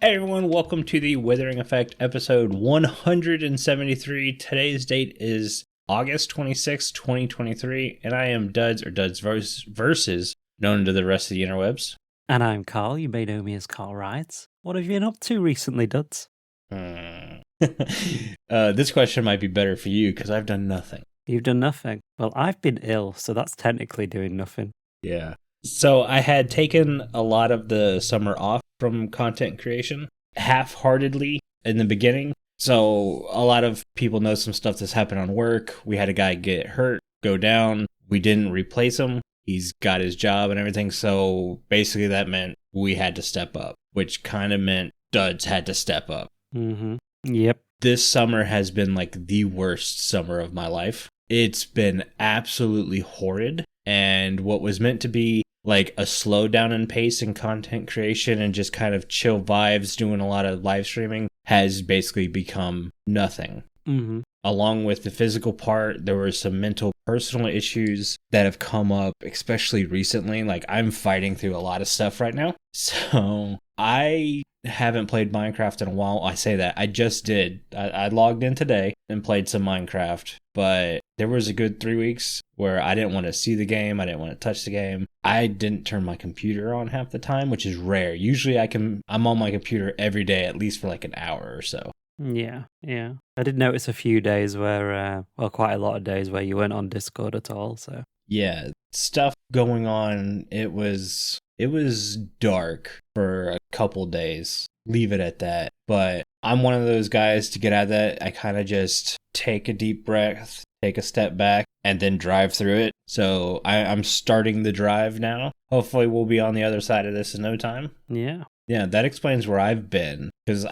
Hey everyone, welcome to the Withering Effect episode 173. Today's date is August 26, 2023, and I am Duds, or Duds Versus, known to the rest of the interwebs. And I'm Carl, you may know me as Carl Rides. What have you been up to recently, Duds? This question might be better for you, because I've done nothing. You've done nothing. Well, I've been ill, so that's technically doing nothing. Yeah. So I had taken a lot of the summer off from content creation, half-heartedly in the beginning. So a lot of people know some stuff that's happened on work. We had a guy get hurt, go down. We didn't replace him. He's got his job and everything. So basically that meant we had to step up, which kind of meant Duds had to step up. Mm-hmm. Yep. This summer has been like the worst summer of my life. It's been absolutely horrid. And what was meant to be like a slowdown in pace in content creation and just kind of chill vibes, doing a lot of live streaming, has basically become nothing. Mm-hmm. Along with the physical part, there were some mental, personal issues that have come up, especially recently. Like, I'm fighting through a lot of stuff right now. So I haven't played Minecraft in a while. I say that. I just did. I logged in today and played some Minecraft, but there was a good 3 weeks where I didn't want to see the game. I didn't want to touch the game. I didn't turn my computer on half the time, which is rare. Usually I'm on my computer every day, at least for like an hour or so. Yeah. I did notice a few days where, quite a lot of days where you weren't on Discord at all, so. Yeah, stuff going on. It was dark for a couple days. Leave it at that. But I'm one of those guys to get out of that. I kind of just take a deep breath, take a step back, and then drive through it. So I'm starting the drive now. Hopefully we'll be on the other side of this in no time. Yeah. Yeah, that explains where I've been. Because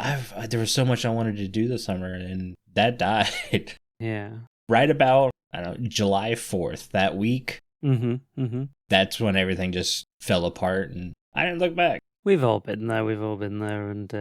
there was so much I wanted to do this summer, and that died. Yeah. Right about, I don't know, July 4th, that week. Mm-hmm. That's when everything just fell apart, and I didn't look back. We've all been there, and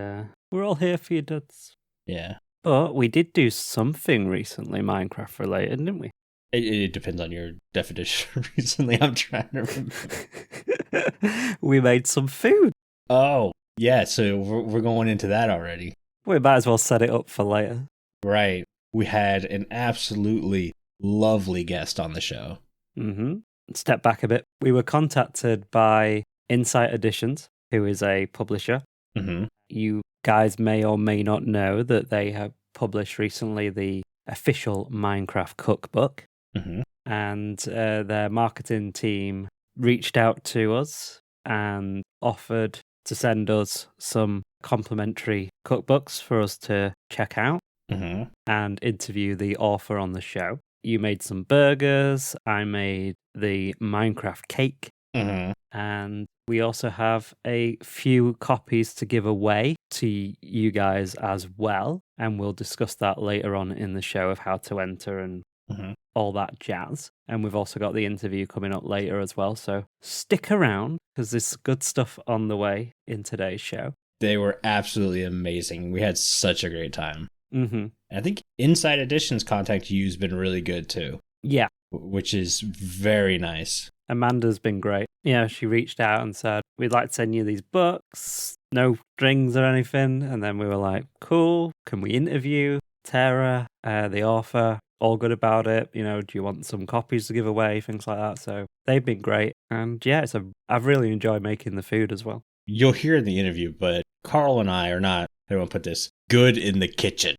we're all here for you, Duds. Yeah. But we did do something recently Minecraft related, didn't we? It depends on your definition. Recently, I'm trying to remember. We made some food. Oh, yeah, so we're going into that already. We might as well set it up for later. Right. We had an absolutely lovely guest on the show. Mm-hmm. Step back a bit. We were contacted by Insight Editions, who is a publisher. Mm-hmm. You guys may or may not know that they have published recently the official Minecraft cookbook. Mm-hmm. And their marketing team reached out to us and offered to send us some complimentary cookbooks for us to check out and interview the author on the show. You made some burgers, I made the Minecraft cake, and we also have a few copies to give away to you guys as well, and we'll discuss that later on in the show of how to enter and all that jazz. And we've also got the interview coming up later as well, so stick around because there's good stuff on the way in today's show. They were absolutely amazing. We had such a great time. Mm-hmm. I think Inside Editions contact you has been really good too. Yeah. Which is very nice. Amanda's been great. Yeah, she reached out and said, we'd like to send you these books, no strings or anything. And then we were like, cool, can we interview Tara, the author? All good about it. You know, do you want some copies to give away? Things like that. So they've been great. And yeah, I've really enjoyed making the food as well. You'll hear in the interview, but Carl and I are not, I don't want to put this, good in the kitchen.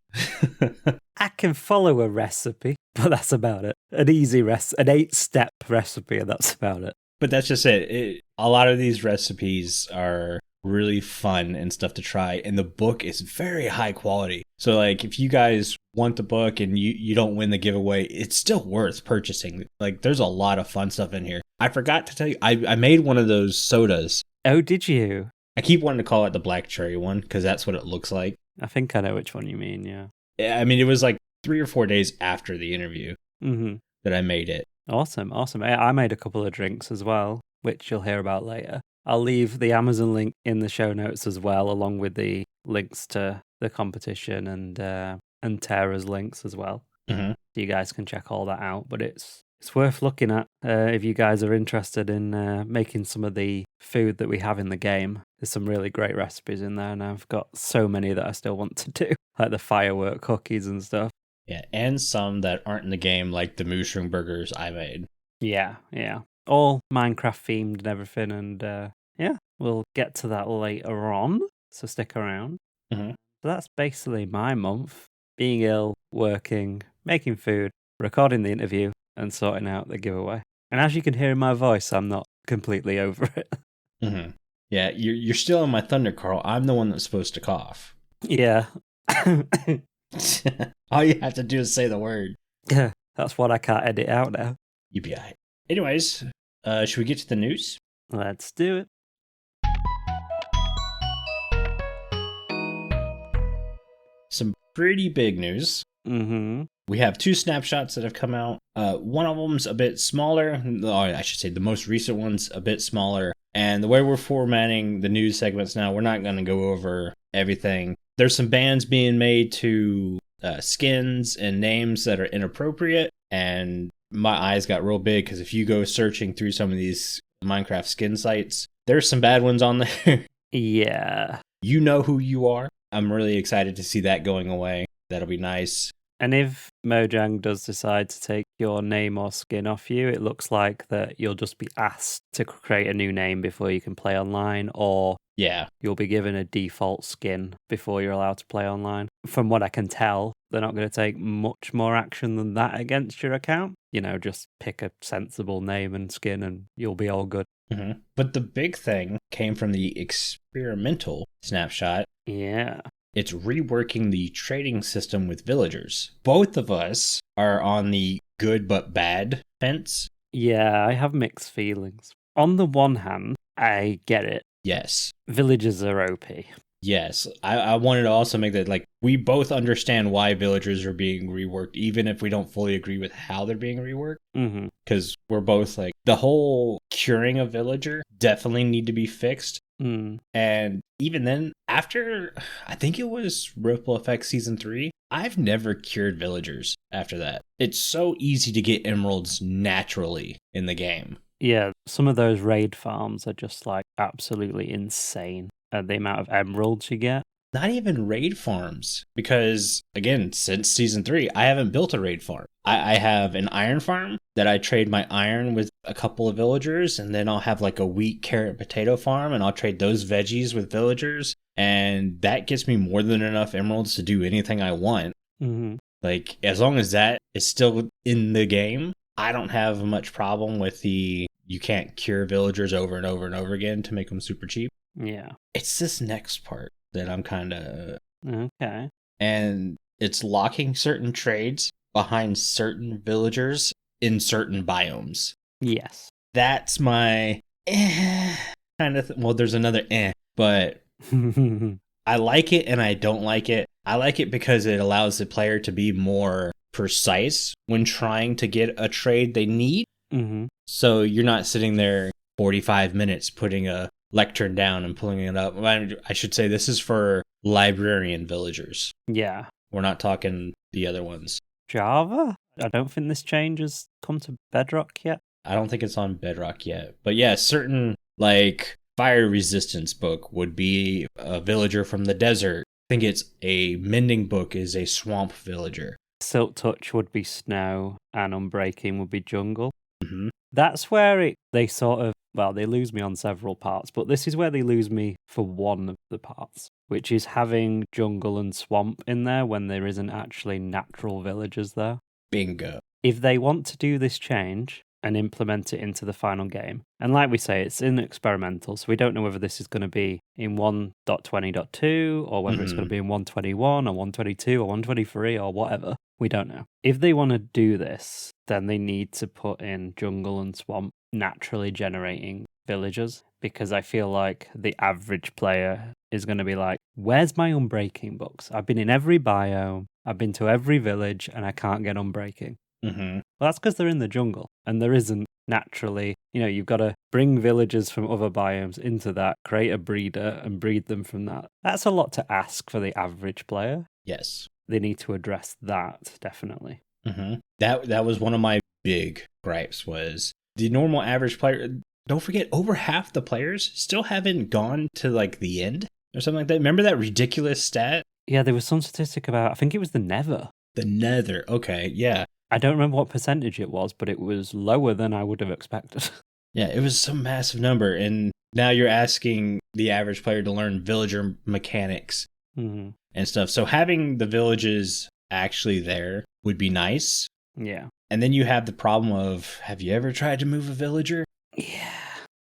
I can follow a recipe, but that's about it. An easy an 8-step recipe, and that's about it. But that's just it. A lot of these recipes are really fun and stuff to try, and the book is very high quality. So like if you guys want the book and you don't win the giveaway, it's still worth purchasing. Like there's a lot of fun stuff in here. I forgot to tell you, I made one of those sodas. Oh, did you? I keep wanting to call it the black cherry one because that's what it looks like. I think I know which one you mean, yeah. I mean, it was like 3 or 4 days after the interview that I made it. Awesome. I made a couple of drinks as well, which you'll hear about later. I'll leave the Amazon link in the show notes as well, along with the links to the competition and Tara's links as well. So you guys can check all that out. But it's worth looking at if you guys are interested in making some of the food that we have in the game. There's some really great recipes in there, and I've got so many that I still want to do, like the firework cookies and stuff. Yeah, and some that aren't in the game, like the mushroom burgers I made. Yeah. All Minecraft themed and everything, and yeah, we'll get to that later on, so stick around. Mm-hmm. So that's basically my month: being ill, working, making food, recording the interview, and sorting out the giveaway. And as you can hear in my voice, I'm not completely over it. Mm-hmm. Yeah, you're still in my thunder, Carl. I'm the one that's supposed to cough. Yeah. All you have to do is say the word. Yeah, that's what I can't edit out now. You'll be all right. Anyways, should we get to the news? Let's do it. Some pretty big news. Mm-hmm. We have 2 snapshots that have come out. One of them's a bit smaller. Or I should say the most recent one's a bit smaller. And the way we're formatting the news segments now, we're not going to go over everything. There's some bans being made to skins and names that are inappropriate. And my eyes got real big because if you go searching through some of these Minecraft skin sites, there's some bad ones on there. Yeah. You know who you are. I'm really excited to see that going away. That'll be nice. And if Mojang does decide to take your name or skin off you, it looks like that you'll just be asked to create a new name before you can play online, or yeah, you'll be given a default skin before you're allowed to play online. From what I can tell, they're not going to take much more action than that against your account. You know, just pick a sensible name and skin and you'll be all good. Mm-hmm. But the big thing came from the experimental snapshot. Yeah. It's reworking the trading system with villagers. Both of us are on the good but bad fence. Yeah, I have mixed feelings. On the one hand, I get it. Yes. Villagers are OP. Yes. I wanted to also make that, like, we both understand why villagers are being reworked, even if we don't fully agree with how they're being reworked. Mm-hmm. Because we're both like, the whole curing a villager definitely need to be fixed. Mm. And even then, after, I think it was Ripple Effect Season 3, I've never cured villagers after that. It's so easy to get emeralds naturally in the game. Yeah, some of those raid farms are just like absolutely insane at the amount of emeralds you get. Not even raid farms, because again, since Season 3, I haven't built a raid farm. I have an iron farm that I trade my iron with a couple of villagers, and then I'll have like a wheat, carrot, potato farm, and I'll trade those veggies with villagers, and that gets me more than enough emeralds to do anything I want. Mm-hmm. Like, as long as that is still in the game, I don't have much problem with the you can't cure villagers over and over and over again to make them super cheap. Yeah. It's this next part that I'm kind of... Okay. And it's locking certain trades behind certain villagers in certain biomes. Yes. That's my kind of... Well, there's another but I like it and I don't like it. I like it because it allows the player to be more precise when trying to get a trade they need. Mm-hmm. So you're not sitting there 45 minutes putting a lectern down and pulling it up. I should say this is for librarian villagers. Yeah. We're not talking the other ones. Java? I don't think this change has come to Bedrock yet. I don't think it's on Bedrock yet. But yeah, certain, like, fire resistance book would be a villager from the desert. I think it's a mending book is a swamp villager. Silk Touch would be snow, and Unbreaking would be jungle. Mm-hmm. That's where they sort of, well, they lose me on several parts, but this is where they lose me for one of the parts, which is having jungle and swamp in there when there isn't actually natural villagers there. Bingo. If they want to do this change and implement it into the final game, and like we say, it's in experimental, so we don't know whether this is going to be in 1.20.2 or whether it's going to be in 121 or 122 or 123 or whatever. We don't know. If they want to do this, then they need to put in jungle and swamp naturally generating villagers, because I feel like the average player is going to be like, where's my Unbreaking books? I've been in every biome, I've been to every village, and I can't get Unbreaking. Mm-hmm. Well, that's because they're in the jungle, and there isn't naturally, you've got to bring villagers from other biomes into that, create a breeder, and breed them from that. That's a lot to ask for the average player. Yes. They need to address that, definitely. Mm-hmm. That was one of my big gripes was the normal average player don't forget, over half the players still haven't gone to like the end or something like that. Remember that ridiculous stat? Yeah, there was some statistic about, I think it was the Nether. The Nether. Okay, yeah. I don't remember what percentage it was, but it was lower than I would have expected. Yeah, it was some massive number. And now you're asking the average player to learn villager mechanics and stuff. So having the villages actually there would be nice. Yeah. And then you have the problem of, have you ever tried to move a villager? Yeah.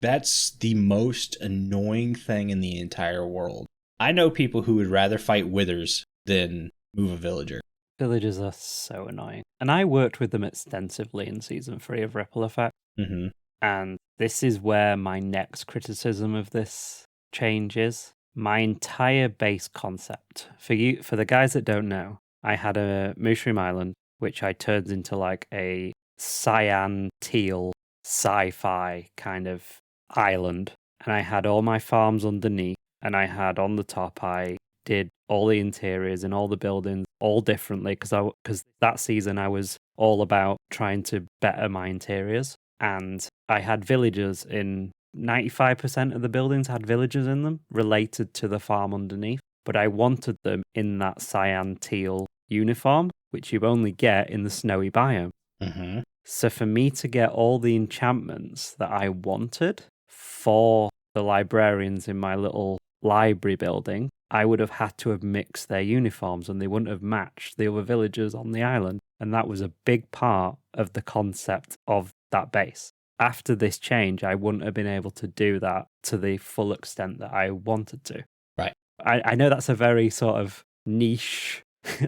That's the most annoying thing in the entire world. I know people who would rather fight withers than move a villager. Villagers are so annoying. And I worked with them extensively in Season 3 of Ripple Effect. Mm-hmm. And this is where my next criticism of this changes. My entire base concept. For the guys that don't know, I had a Mushroom Island, which I turned into like a cyan teal sci-fi kind of island. And I had all my farms underneath. And I had on the top, I did all the interiors and all the buildings all differently because that season I was all about trying to better my interiors. And I had villagers in 95% of the buildings had villagers in them related to the farm underneath. But I wanted them in that cyan teal uniform, which you only get in the snowy biome. Mm-hmm. So for me to get all the enchantments that I wanted for the librarians in my little library building, I would have had to have mixed their uniforms and they wouldn't have matched the other villagers on the island. And that was a big part of the concept of that base. After this change, I wouldn't have been able to do that to the full extent that I wanted to. Right. I know that's a very sort of niche.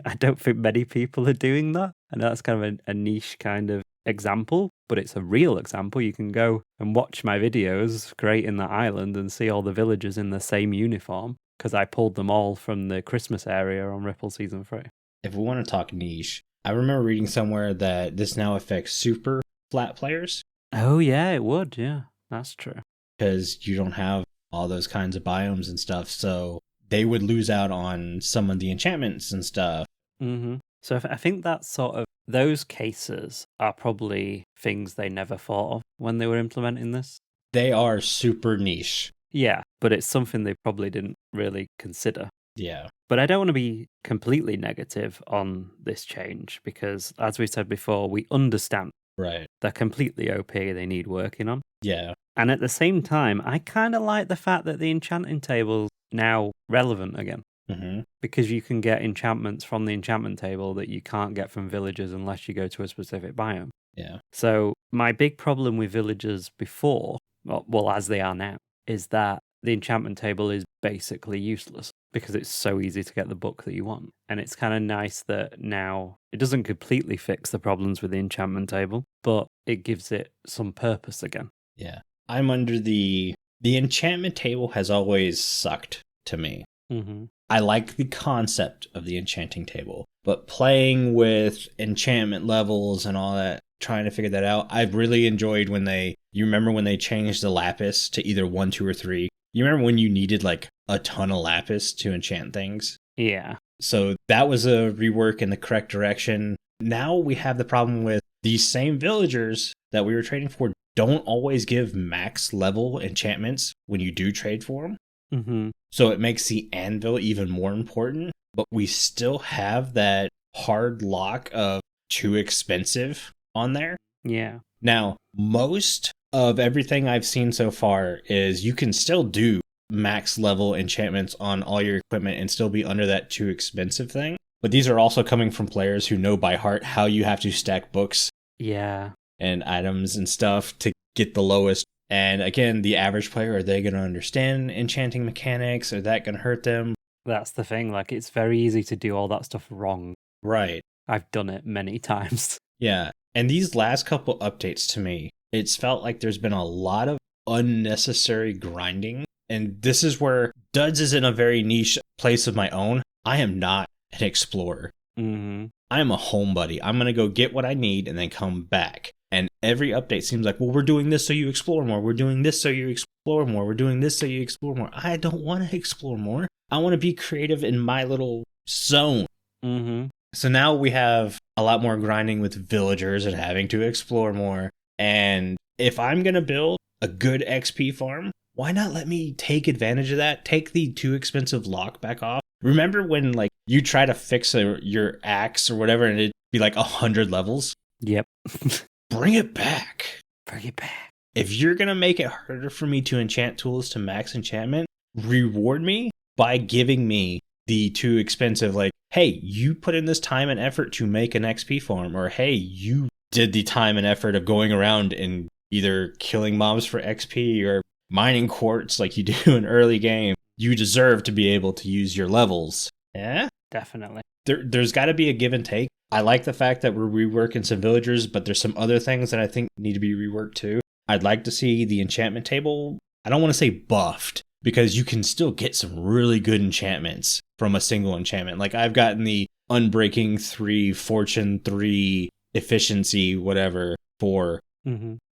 I don't think many people are doing that. I know that's kind of a niche kind of example, but it's a real example. You can go and watch my videos creating that island and see all the villagers in the same uniform because I pulled them all from the Christmas area on Ripple Season 3. If we want to talk niche, I remember reading somewhere that this now affects super flat players. Oh, yeah, it would. Yeah, that's true. Because you don't have all those kinds of biomes and stuff, so they would lose out on some of the enchantments and stuff. Mm-hmm. So I think that sort of, those cases are probably things they never thought of when they were implementing this. They are super niche. Yeah, but it's something they probably didn't really consider. Yeah. But I don't want to be completely negative on this change because, as we said before, we understand. Right. They're completely OP, they need working on. Yeah. And at the same time, I kind of like the fact that the enchanting table's now relevant again. Mm-hmm. Because you can get enchantments from the enchantment table that you can't get from villagers unless you go to a specific biome. Yeah. So my big problem with villagers before, well, as they are now, is that the enchantment table is basically useless because it's so easy to get the book that you want. And it's kind of nice that now it doesn't completely fix the problems with the enchantment table, but it gives it some purpose again. Yeah. I'm under the enchantment table has always sucked to me. Mm-hmm. I like the concept of the enchanting table, but playing with enchantment levels and all that, trying to figure that out, I've really enjoyed when you remember when they changed the lapis to either 1, 2, or 3? You remember when you needed like a ton of lapis to enchant things? Yeah. So that was a rework in the correct direction. Now we have the problem with these same villagers that we were trading for don't always give max level enchantments when you do trade for them. Mm-hmm. So it makes the anvil even more important, but we still have that hard lock of too expensive on there. Yeah. Now, most of everything I've seen so far is you can still do max level enchantments on all your equipment and still be under that too expensive thing. But these are also coming from players who know by heart how you have to stack books. Yeah. And items and stuff to get the lowest. And again, the average player, are they going to understand enchanting mechanics? Are that going to hurt them? That's the thing. Like, it's very easy to do all that stuff wrong. Right. I've done it many times. Yeah. And these last couple updates to me, it's felt like there's been a lot of unnecessary grinding. And this is where Duds is in a very niche place of my own. I am not an explorer. Mm-hmm. I am a homebody. I'm going to go get what I need and then come back. And every update seems like, well, we're doing this so you explore more. We're doing this so you explore more. We're doing this so you explore more. I don't want to explore more. I want to be creative in my little zone. Mm-hmm. So now we have a lot more grinding with villagers and having to explore more. And if I'm going to build a good XP farm, why not let me take advantage of that? Take the too expensive lock back off. Remember when like you try to fix your axe or whatever and it'd be like 100 levels? Yep. Bring it back. Bring it back. If you're going to make it harder for me to enchant tools to max enchantment, reward me by giving me the too expensive, like, hey, you put in this time and effort to make an XP farm, or hey, you did the time and effort of going around and either killing mobs for XP or mining quartz like you do in early game. You deserve to be able to use your levels. Yeah? Definitely. There's got to be a give and take. I like the fact that we're reworking some villagers, but there's some other things that I think need to be reworked too. I'd like to see the enchantment table, I don't want to say buffed, because you can still get some really good enchantments from a single enchantment. Like I've gotten the Unbreaking 3, Fortune 3, Efficiency, whatever, 4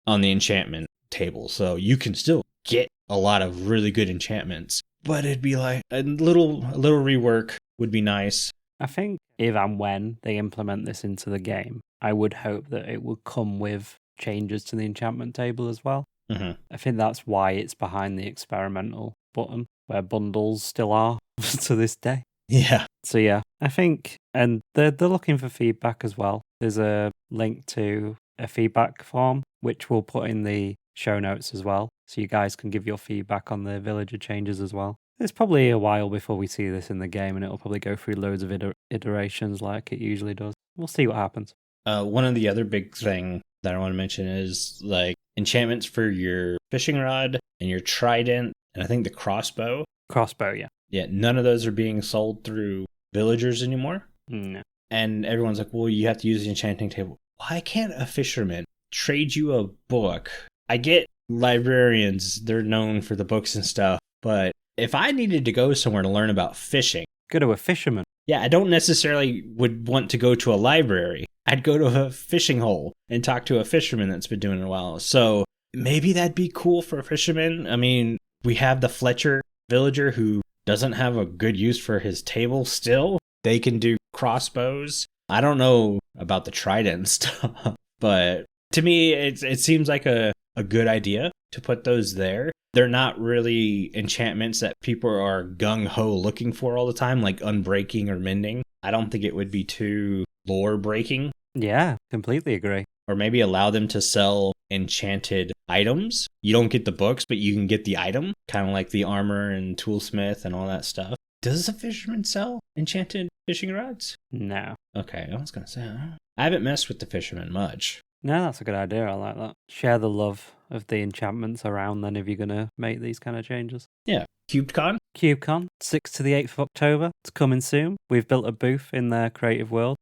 on the enchantment table. So you can still get a lot of really good enchantments. But it'd be like a little rework would be nice. I think if and when they implement this into the game, I would hope that it would come with changes to the enchantment table as well. I think that's why it's behind the experimental button, where bundles still are to this day. Yeah. So yeah, I think, and they're looking for feedback as well. There's a link to a feedback form, which we'll put in the show notes as well, so you guys can give your feedback on the villager changes as well. It's probably a while before we see this in the game, and it'll probably go through loads of iterations like it usually does. We'll see what happens. One of the other big thing that I want to mention is like enchantments for your fishing rod and your trident, and I think the crossbow. Crossbow, yeah. Yeah, none of those are being sold through villagers anymore. No. And everyone's like, well, you have to use the enchanting table. Why can't a fisherman trade you a book? I get librarians, they're known for the books and stuff, but if I needed to go somewhere to learn about fishing... Go to a fisherman. Yeah, I don't necessarily would want to go to a library. I'd go to a fishing hole and talk to a fisherman that's been doing it a while. So maybe that'd be cool for a fisherman. I mean, we have the Fletcher villager who doesn't have a good use for his table still. They can do crossbows. I don't know about the trident stuff, but to me, it seems like a good idea to put those there. They're not really enchantments that people are gung-ho looking for all the time, like unbreaking or mending. I don't think it would be too lore breaking. Yeah, completely agree. Or maybe allow them to sell enchanted items. You don't get the books, but you can get the item, kind of like the armor and toolsmith and all that stuff. Does a fisherman sell enchanted fishing rods? No. Okay, I was going to say, I haven't messed with the fisherman much. No, that's a good idea. I like that. Share the love of the enchantments around then if you're going to make these kind of changes. Yeah. CubeCon? CubeCon, 6th to the 8th of October. It's coming soon. We've built a booth in their creative world.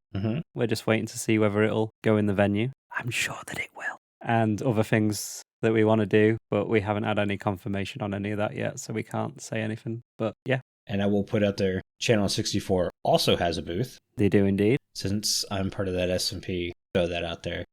We're just waiting to see whether it'll go in the venue. I'm sure that it will. And other things that we want to do, but we haven't had any confirmation on any of that yet, so we can't say anything. But yeah. And I will put out there, Channel 64 also has a booth. They do indeed. Since I'm part of that S&P, throw that out there.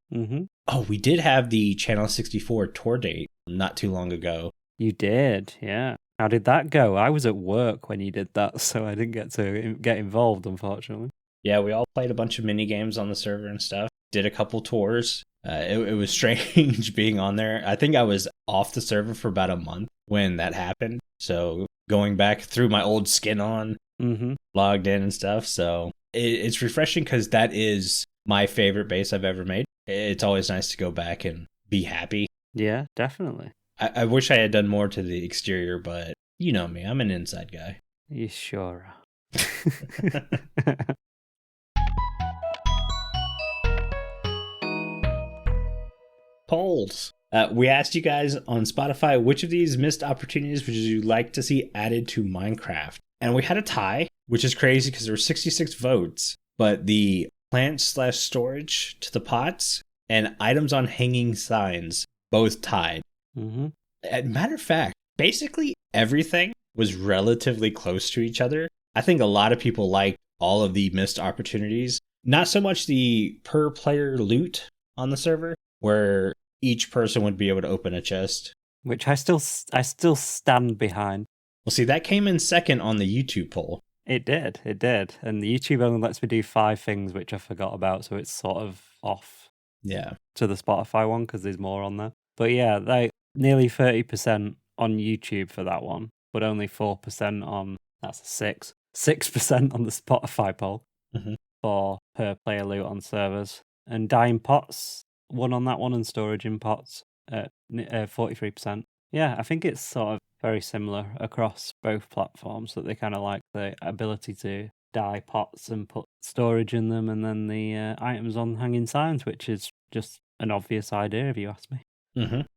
Oh, we did have the Channel 64 tour date not too long ago. You did, yeah. How did that go? I was at work when you did that, so I didn't get to get involved, unfortunately. Yeah, we all played a bunch of mini games on the server and stuff. Did a couple tours. It was strange being on there. I think I was off the server for about a month when that happened. So going back through my old skin on, logged in and stuff. So it's refreshing because that is my favorite base I've ever made. It's always nice to go back and be happy. Yeah, definitely. I wish I had done more to the exterior, but you know me, I'm an inside guy. You sure are. Polls. We asked you guys on Spotify, which of these missed opportunities would you like to see added to Minecraft? And we had a tie, which is crazy because there were 66 votes, but the plant/storage to the pots and items on hanging signs both tied. Matter of fact, basically everything was relatively close to each other. I think a lot of people liked all of the missed opportunities. Not so much the per player loot on the server, where each person would be able to open a chest. Which I still stand behind. Well, see, that came in second on the YouTube poll. It did. And the YouTube only lets me do 5 things, which I forgot about, so it's sort of off. Yeah. To the Spotify one, because there's more on there. But yeah, like nearly 30% on YouTube for that one, but only 4% on, that's a 6% on the Spotify poll for per player loot on servers. And dying pots, one on that one, and storage in pots at 43%. Yeah, I think it's sort of very similar across both platforms, that they kind of like the ability to dye pots and put storage in them, and then the items on hanging signs, which is just an obvious idea if you ask me.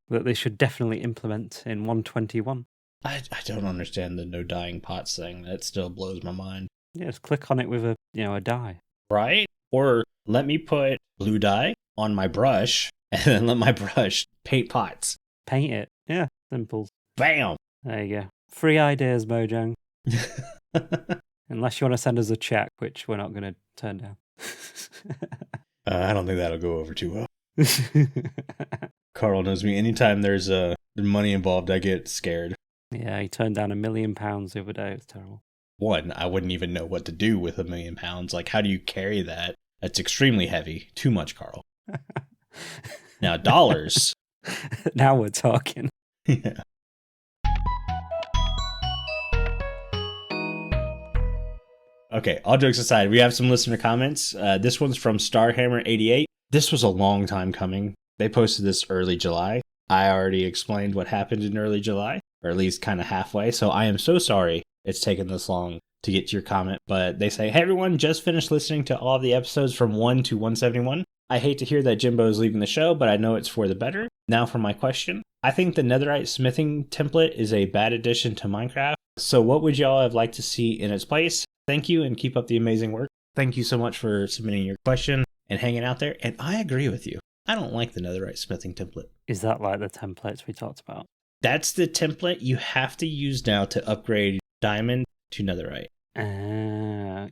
That they should definitely implement in 121. I don't understand the no dying pots thing. That still blows my mind. Yeah, just click on it with a dye. Right? Or let me put blue dye on my brush and then let my brush paint pots. Paint it. Yeah, simple. Bam! There you go. Free ideas, Mojang. Unless you want to send us a check, which we're not going to turn down. I don't think that'll go over too well. Carl knows me. Anytime there's money involved, I get scared. Yeah, he turned down £1 million the other day. It was terrible. One, I wouldn't even know what to do with £1 million. Like, how do you carry that? That's extremely heavy. Too much, Carl. Now, dollars. Now we're talking. Yeah. Okay, all jokes aside, we have some listener comments. This one's from Starhammer88. This was a long time coming. They posted this early July. I already explained what happened in early July, or at least kind of halfway, so I am so sorry it's taken this long to get to your comment. But they say, hey everyone, just finished listening to all of the episodes from 1 to 171. I hate to hear that Jimbo is leaving the show, but I know it's for the better. Now for my question. I think the netherite smithing template is a bad addition to Minecraft, so what would y'all have liked to see in its place? Thank you and keep up the amazing work. Thank you so much for submitting your question and hanging out there, and I agree with you. I don't like the netherite smithing template. Is that like the templates we talked about? That's the template you have to use now to upgrade diamond to netherite.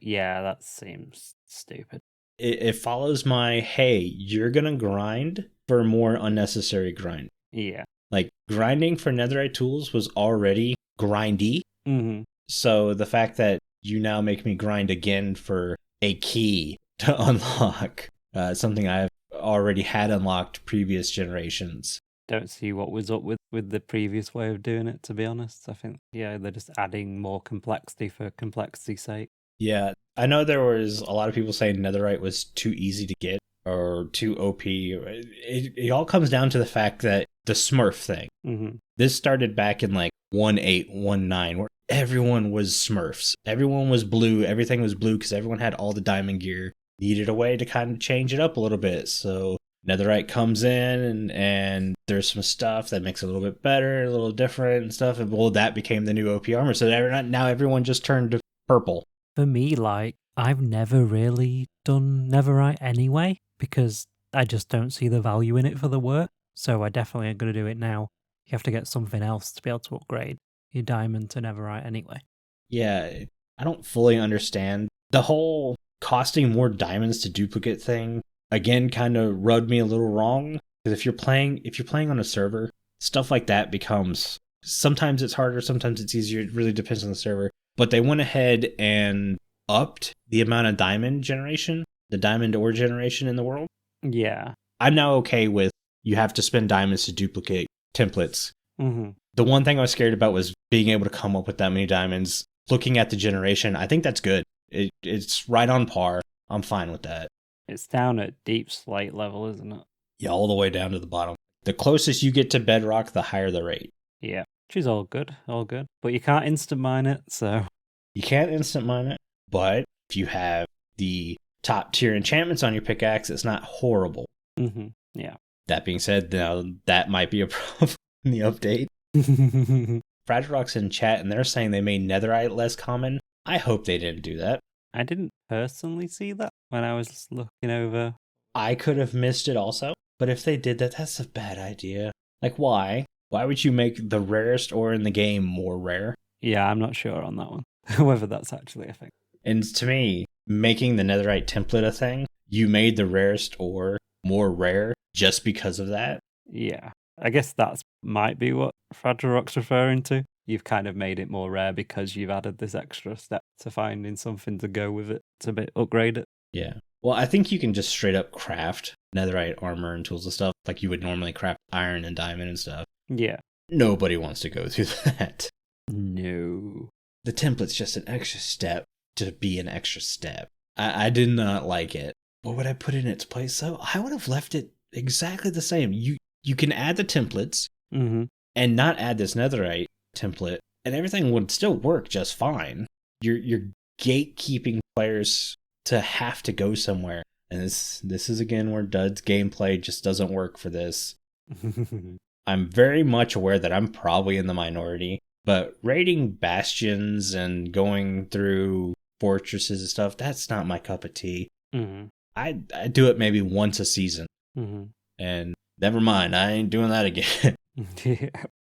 Yeah, that seems stupid. It follows my, hey, you're going to grind for more unnecessary grind. Yeah. Like, grinding for netherite tools was already grindy. Mm-hmm. So the fact that you now make me grind again for a key to unlock something I've already had unlocked previous generations. Don't see what was up with the previous way of doing it, to be honest. I think, they're just adding more complexity for complexity's sake. Yeah, I know there was a lot of people saying netherite was too easy to get or too OP. It all comes down to the fact that the Smurf thing. Mm-hmm. This started back in like 1.8, where everyone was Smurfs. Everyone was blue. Everything was blue because everyone had all the diamond gear. Needed a way to kind of change it up a little bit. So netherite comes in and there's some stuff that makes it a little bit better, a little different and stuff. And well, that became the new OP armor. So now everyone just turned to purple. For me, like, I've never really done netherite anyway, because I just don't see the value in it for the work. So I definitely ain't going to do it now. You have to get something else to be able to upgrade your diamond to netherite anyway. Yeah, I don't fully understand. The whole costing more diamonds to duplicate thing, again, kind of rubbed me a little wrong. Because if you're playing on a server, stuff like that becomes, sometimes it's harder, sometimes it's easier. It really depends on the server. But they went ahead and upped the amount of diamond generation, the diamond ore generation in the world. Yeah. I'm now okay with you have to spend diamonds to duplicate templates. Mm-hmm. The one thing I was scared about was being able to come up with that many diamonds. Looking at the generation, I think that's good. It's right on par. I'm fine with that. It's down at deep slate level, isn't it? Yeah, all the way down to the bottom. The closest you get to bedrock, the higher the rate. Yeah, which is all good. But you can't instant mine it, so... You can't instant mine it, but if you have the top tier enchantments on your pickaxe, it's not horrible. Mm-hmm. Yeah. That being said, now that might be a problem in the update. FragileRock's in chat, and they're saying they made netherite less common. I hope they didn't do that. I didn't personally see that when I was looking over. I could have missed it also, but if they did that, that's a bad idea. Like, why? Why would you make the rarest ore in the game more rare? Yeah, I'm not sure on that one, whether that's actually a thing. And to me, making the netherite template a thing, you made the rarest ore more rare just because of that. Yeah, I guess that might be what FragileRock's referring to. You've kind of made it more rare because you've added this extra step to finding something to go with it to upgrade it. Yeah. Well, I think you can just straight up craft netherite armor and tools and stuff, like you would normally craft iron and diamond and stuff. Yeah. Nobody wants to go through that. No. The template's just an extra step to be an extra step. I did not like it. What would I put in its place, though? I would have left it exactly the same. You can add the templates and not add this netherite template, and everything would still work just fine. You're gatekeeping players to have to go somewhere. And this is, again, where Dud's gameplay just doesn't work for this. I'm very much aware that I'm probably in the minority, but raiding bastions and going through fortresses and stuff, that's not my cup of tea. I do it maybe once a season. And never mind, I ain't doing that again.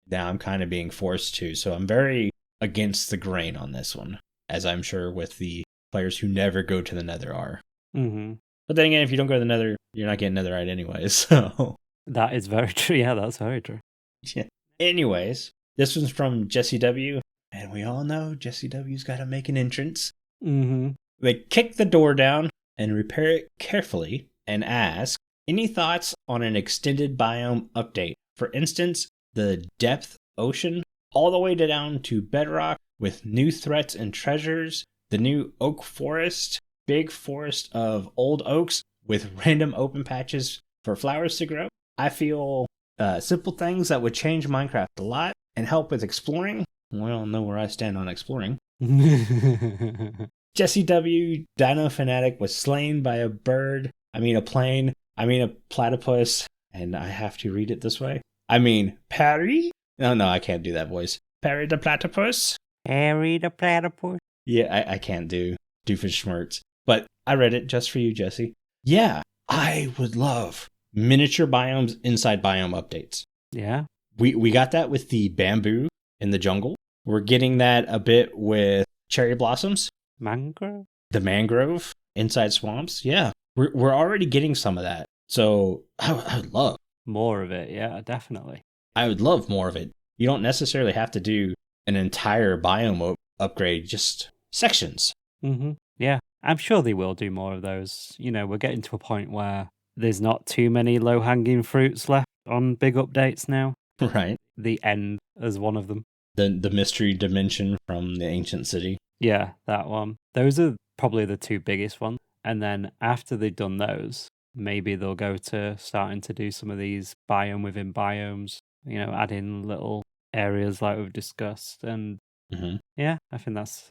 Now I'm kind of being forced to, so I'm very against the grain on this one, as I'm sure with the players who never go to the nether are. But then again, if you don't go to the nether, you're not getting netherite anyways, so... That is very true. Yeah, that's very true. Yeah. Anyways, this one's from Jesse W. And we all know Jesse W's got to make an entrance. They kick the door down and repair it carefully and ask, any thoughts on an extended biome update? For instance, the depth ocean all the way down to bedrock with new threats and treasures, the new oak forest, big forest of old oaks with random open patches for flowers to grow. I feel simple things that would change Minecraft a lot and help with exploring. We all know where I stand on exploring. Jesse W. Dino Fanatic was slain by a bird. A plane. A platypus. And I have to read it this way. Parry? No, I can't do that voice. Parry the platypus? Parry the platypus? Yeah, I can't do Doofenshmirtz. But I read it just for you, Jesse. Yeah, I would love miniature biomes inside biome updates. Yeah. We got that with the bamboo in the jungle. We're getting that a bit with cherry blossoms. Mangrove? The mangrove inside swamps. Yeah. We're already getting some of that. So I would love more of it. Yeah, definitely. I would love more of it. You don't necessarily have to do an entire biome upgrade, just sections. Yeah. I'm sure they will do more of those. We're getting to a point where there's not too many low-hanging fruits left on big updates now. Right. The end as one of them. The mystery dimension from the ancient city. Yeah, that one. Those are probably the two biggest ones. And then after they've done those, maybe they'll go to starting to do some of these biome within biomes, add in little areas like we've discussed. And yeah, I think that's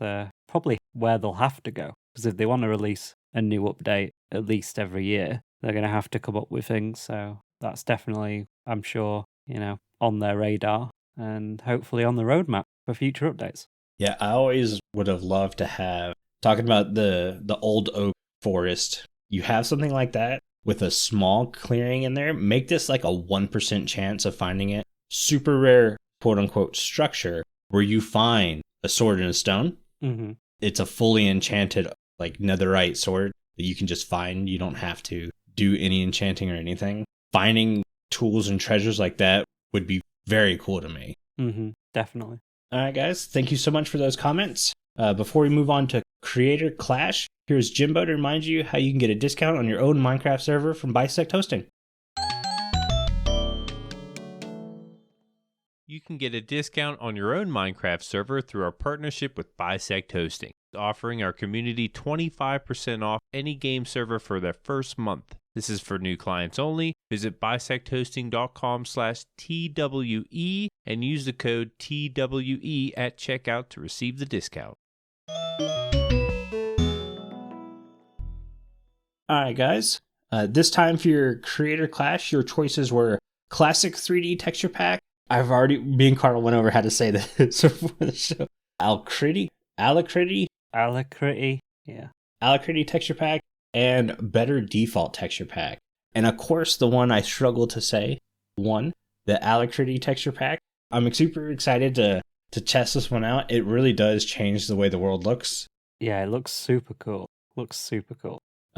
probably where they'll have to go. Because if they want to release a new update at least every year, they're going to have to come up with things. So that's definitely, I'm sure, on their radar and hopefully on the roadmap for future updates. Yeah, I always would have loved to have, talking about the old oak forest, you have something like that with a small clearing in there. Make this like a 1% chance of finding it. Super rare, quote unquote, structure where you find a sword and a stone. It's a fully enchanted, like netherite sword that you can just find. You don't have to do any enchanting or anything. Finding tools and treasures like that would be very cool to me. Definitely. All right, guys. Thank you so much for those comments. Before we move on to Creator Clash, here's Jimbo to remind you how you can get a discount on your own Minecraft server from Bisect Hosting. You can get a discount on your own Minecraft server through our partnership with Bisect Hosting, offering our community 25% off any game server for their first month. This is for new clients only. Visit bisecthosting.com/TWE and use the code TWE at checkout to receive the discount. All right, guys. This time for your Creator Clash, your choices were Classic 3D Texture Pack. Me and Carl went over how to say this before the show. Alacrity, yeah. Alacrity Texture Pack, and Better Default Texture Pack. And of course, the one I struggle to say, the Alacrity Texture Pack. I'm super excited to test this one out. It really does change the way the world looks. Yeah, it looks super cool.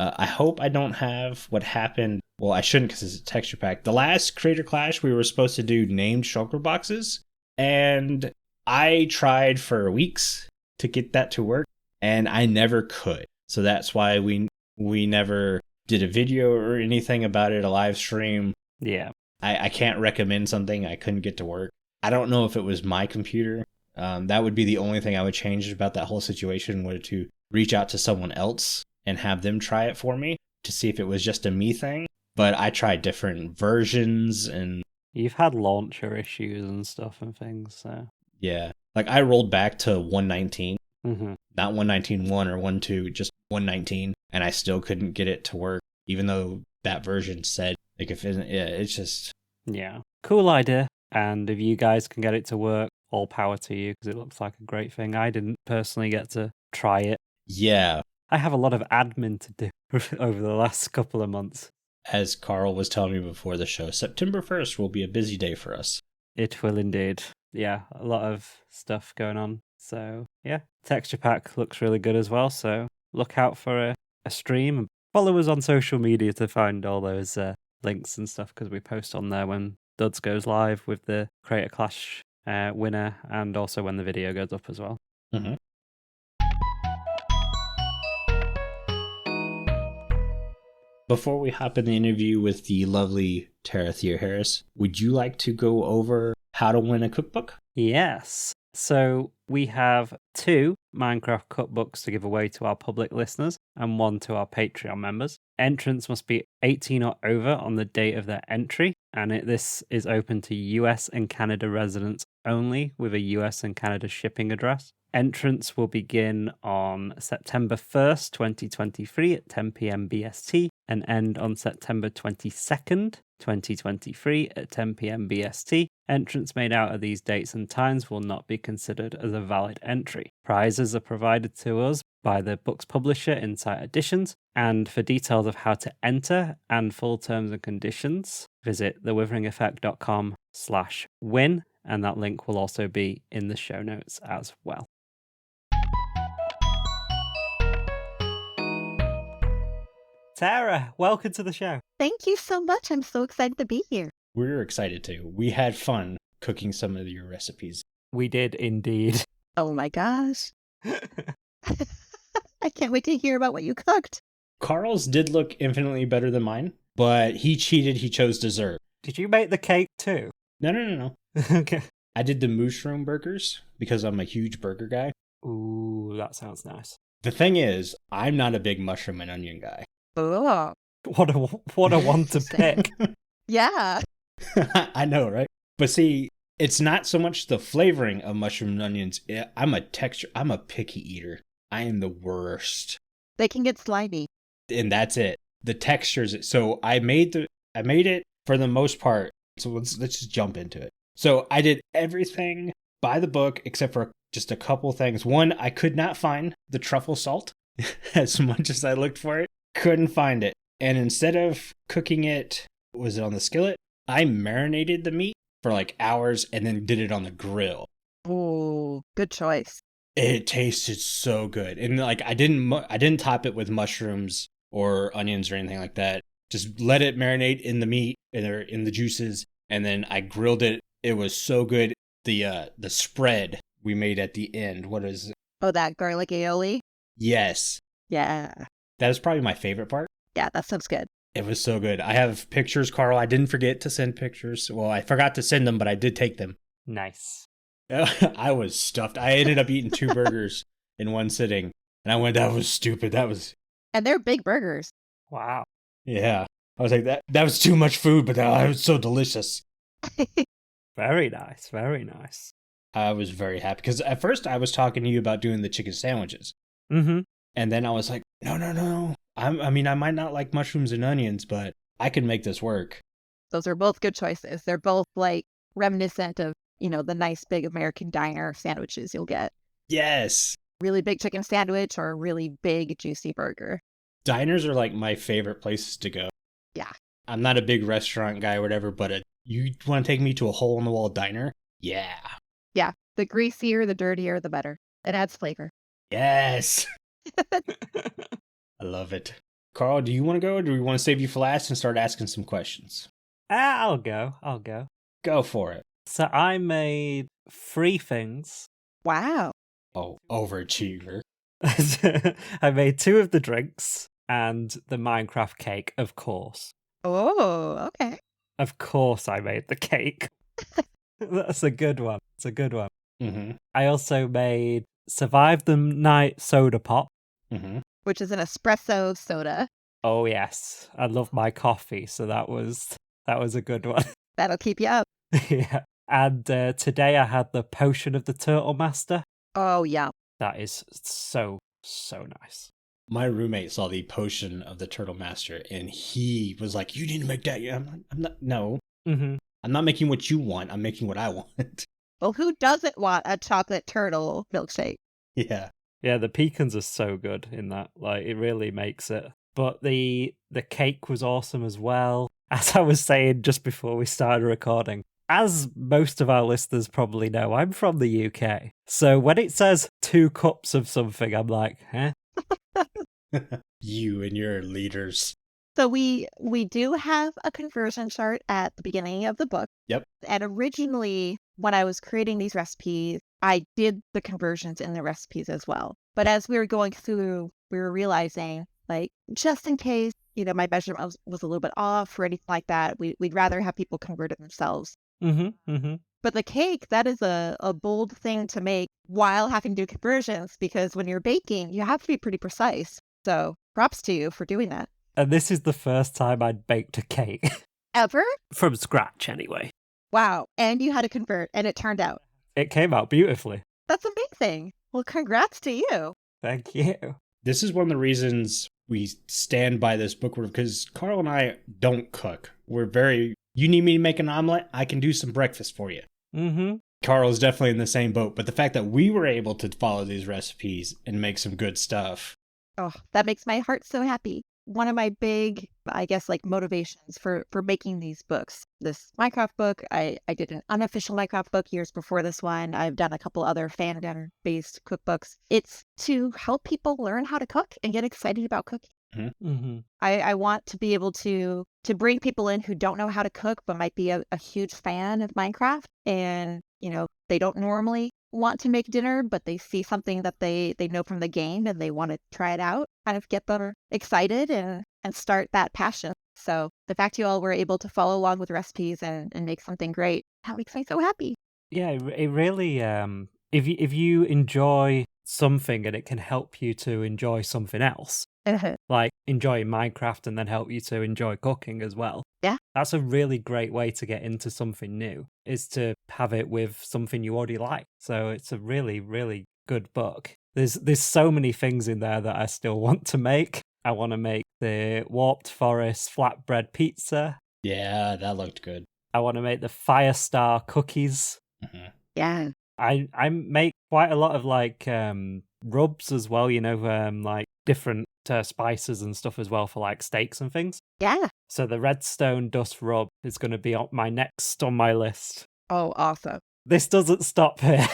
I hope I don't have what happened. Well, I shouldn't because it's a texture pack. The last Creator Clash, we were supposed to do named shulker boxes. And I tried for weeks to get that to work. And I never could. So that's why we never did a video or anything about it, a live stream. Yeah. I can't recommend something. I couldn't get to work. I don't know if it was my computer. That would be the only thing I would change about that whole situation, would to reach out to someone else and have them try it for me to see if it was just a me thing. But I tried different versions and... You've had launcher issues and stuff and things, so... Yeah. Like, I rolled back to 119. Mm-hmm. Not 119.1 or 1.2, just 119. And I still couldn't get it to work, even though that version said, like, if it, yeah, it's just... Yeah. Cool idea. And if you guys can get it to work, all power to you, because it looks like a great thing. I didn't personally get to try it. Yeah. I have a lot of admin to do over the last couple of months. As Carl was telling me before the show, September 1st will be a busy day for us. It will indeed. Yeah, a lot of stuff going on. So, yeah. Texture pack looks really good as well, so look out for a stream. Follow us on social media to find all those links and stuff, because we post on there when Duds goes live with the Creator Clash winner, and also when the video goes up as well. Mm-hmm. Before we hop in the interview with the lovely Tara Thier-Harris, would you like to go over how to win a cookbook? Yes. So we have 2 Minecraft cookbooks to give away to our public listeners and 1 to our Patreon members. Entrants must be 18 or over on the date of their entry, and this is open to US and Canada residents only with a US and Canada shipping address. Entrance will begin on September 1st, 2023 at 10 p.m. BST and end on September 22nd, 2023 at 10 p.m. BST. Entrants made out of these dates and times will not be considered as a valid entry. Prizes are provided to us by the book's publisher, Insight Editions, and for details of how to enter and full terms and conditions, visit thewitheringeffect.com/win, and that link will also be in the show notes as well. Tara, welcome to the show. Thank you so much. I'm so excited to be here. We're excited too. We had fun cooking some of your recipes. We did indeed. Oh my gosh. I can't wait to hear about what you cooked. Carl's did look infinitely better than mine, but he cheated. He chose dessert. Did you make the cake too? No. Okay. I did the mushroom burgers because I'm a huge burger guy. Ooh, that sounds nice. The thing is, I'm not a big mushroom and onion guy. Oh. What a one to pick. Yeah. I know, right? But see, it's not so much the flavoring of mushroom and onions. I'm a picky eater. I am the worst. They can get slimy. And that's it. The textures. So I made it for the most part. So let's just jump into it. So I did everything by the book except for just a couple things. One, I could not find the truffle salt as much as I looked for it. Couldn't find it. And instead of cooking it, was it on the skillet? I marinated the meat for like hours and then did it on the grill. Oh, good choice. It tasted so good. And like I didn't top it with mushrooms or onions or anything like that. Just let it marinate in the meat or in the juices, and then I grilled it. It was so good. The spread we made at the end. What is it? Oh, that garlic aioli? Yes. Yeah. That was probably my favorite part. Yeah, that sounds good. It was so good. I have pictures, Carl. I didn't forget to send pictures. Well, I forgot to send them, but I did take them. Nice. I was stuffed. I ended up eating 2 burgers in one sitting. And I went, that was stupid. And they're big burgers. Wow. Yeah. I was like, that was too much food, but that was so delicious. Very nice. Very nice. I was very happy because at first I was talking to you about doing the chicken sandwiches. Mm-hmm. And then I was like, no. I mean, I might not like mushrooms and onions, but I can make this work. Those are both good choices. They're both like reminiscent of, the nice big American diner sandwiches you'll get. Yes. Really big chicken sandwich or a really big juicy burger. Diners are like my favorite places to go. Yeah. I'm not a big restaurant guy or whatever, but you want to take me to a hole-in-the-wall diner? Yeah. Yeah. The greasier, the dirtier, the better. It adds flavor. Yes. I love it. Carl, do you want to go or do we want to save you for last and start asking some questions? I'll go. Go for it. So I made 3 things. Wow. Oh, overachiever. I made 2 of the drinks, and the Minecraft cake, of course. Oh, okay. Of course I made the cake. That's a good one. It's a good one. Mm-hmm. I also made Survive the Night Soda Pop. Mm-hmm. Which is an espresso soda. Oh yes, I love my coffee, so that was a good one. That'll keep you up. Yeah. And today I had the Potion of the Turtle Master. Oh, yeah. That is so nice. My roommate saw the potion of the Turtle Master, and he was like, "You need to make that." I'm like, "I'm not. No, Mm-hmm. I'm not making what you want. I'm making what I want." Well, who doesn't want a chocolate turtle milkshake? Yeah. Yeah, the pecans are so good in that. Like, it really makes it. But the cake was awesome as well. As I was saying just before we started recording, as most of our listeners probably know, I'm from the UK. So when it says 2 cups of something, I'm like, huh? You and your leaders. So we do have a conversion chart at the beginning of the book. Yep. And originally, when I was creating these recipes, I did the conversions in the recipes as well. But as we were going through, we were realizing, like, just in case, my measurement was a little bit off or anything like that, we'd rather have people convert it themselves. Mm-hmm, mm-hmm. But the cake, that is a bold thing to make while having to do conversions, because when you're baking, you have to be pretty precise. So props to you for doing that. And this is the first time I'd baked a cake. Ever? From scratch, anyway. Wow. And you had to convert, and it turned out. It came out beautifully. That's amazing. Well, congrats to you. Thank you. This is one of the reasons we stand by this book, because Carl and I don't cook. You need me to make an omelet? I can do some breakfast for you. Mm-hmm. Carl's definitely in the same boat, but the fact that we were able to follow these recipes and make some good stuff. Oh, that makes my heart so happy. One of my big, I guess, like motivations for making these books, this Minecraft book, I did an unofficial Minecraft book years before this one. I've done a couple other fandom-based cookbooks. It's to help people learn how to cook and get excited about cooking. Mm-hmm. I want to be able to bring people in who don't know how to cook but might be a huge fan of Minecraft, and they don't normally want to make dinner, but they see something that they know from the game and they want to try it out, kind of get them excited and start that passion. So the fact you all were able to follow along with recipes and make something great, that makes me so happy. Yeah, it really, if you enjoy something and it can help you to enjoy something else, like enjoying Minecraft and then help you to enjoy cooking as well. Yeah. That's a really great way to get into something new, is to have it with something you already like. So it's a really, really good book. There's so many things in there that I still want to make. I want to make the Warped Forest flatbread pizza. Yeah, that looked good. I want to make the Firestar cookies. Mm-hmm. Yeah. I make quite a lot of like rubs as well, like different spices and stuff as well for like steaks and things. Yeah. So the redstone dust rub is going to be next on my list. Oh, awesome. This doesn't stop here.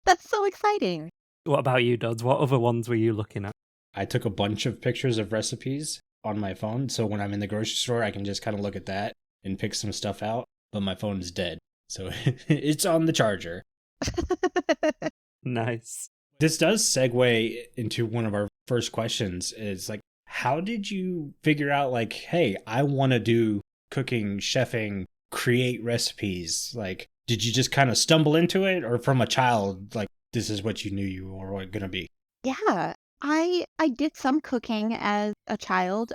That's so exciting. What about you, Duds? What other ones were you looking at? I took a bunch of pictures of recipes on my phone, so when I'm in the grocery store, I can just kind of look at that and pick some stuff out, but my phone is dead, so it's on the charger. Nice. This does segue into one of our first questions, is like, how did you figure out, like, hey, I want to do cooking, chefing, create recipes? Like, did you just kind of stumble into it, or from a child, like, this is what you knew you were going to be? Yeah. I did some cooking as a child.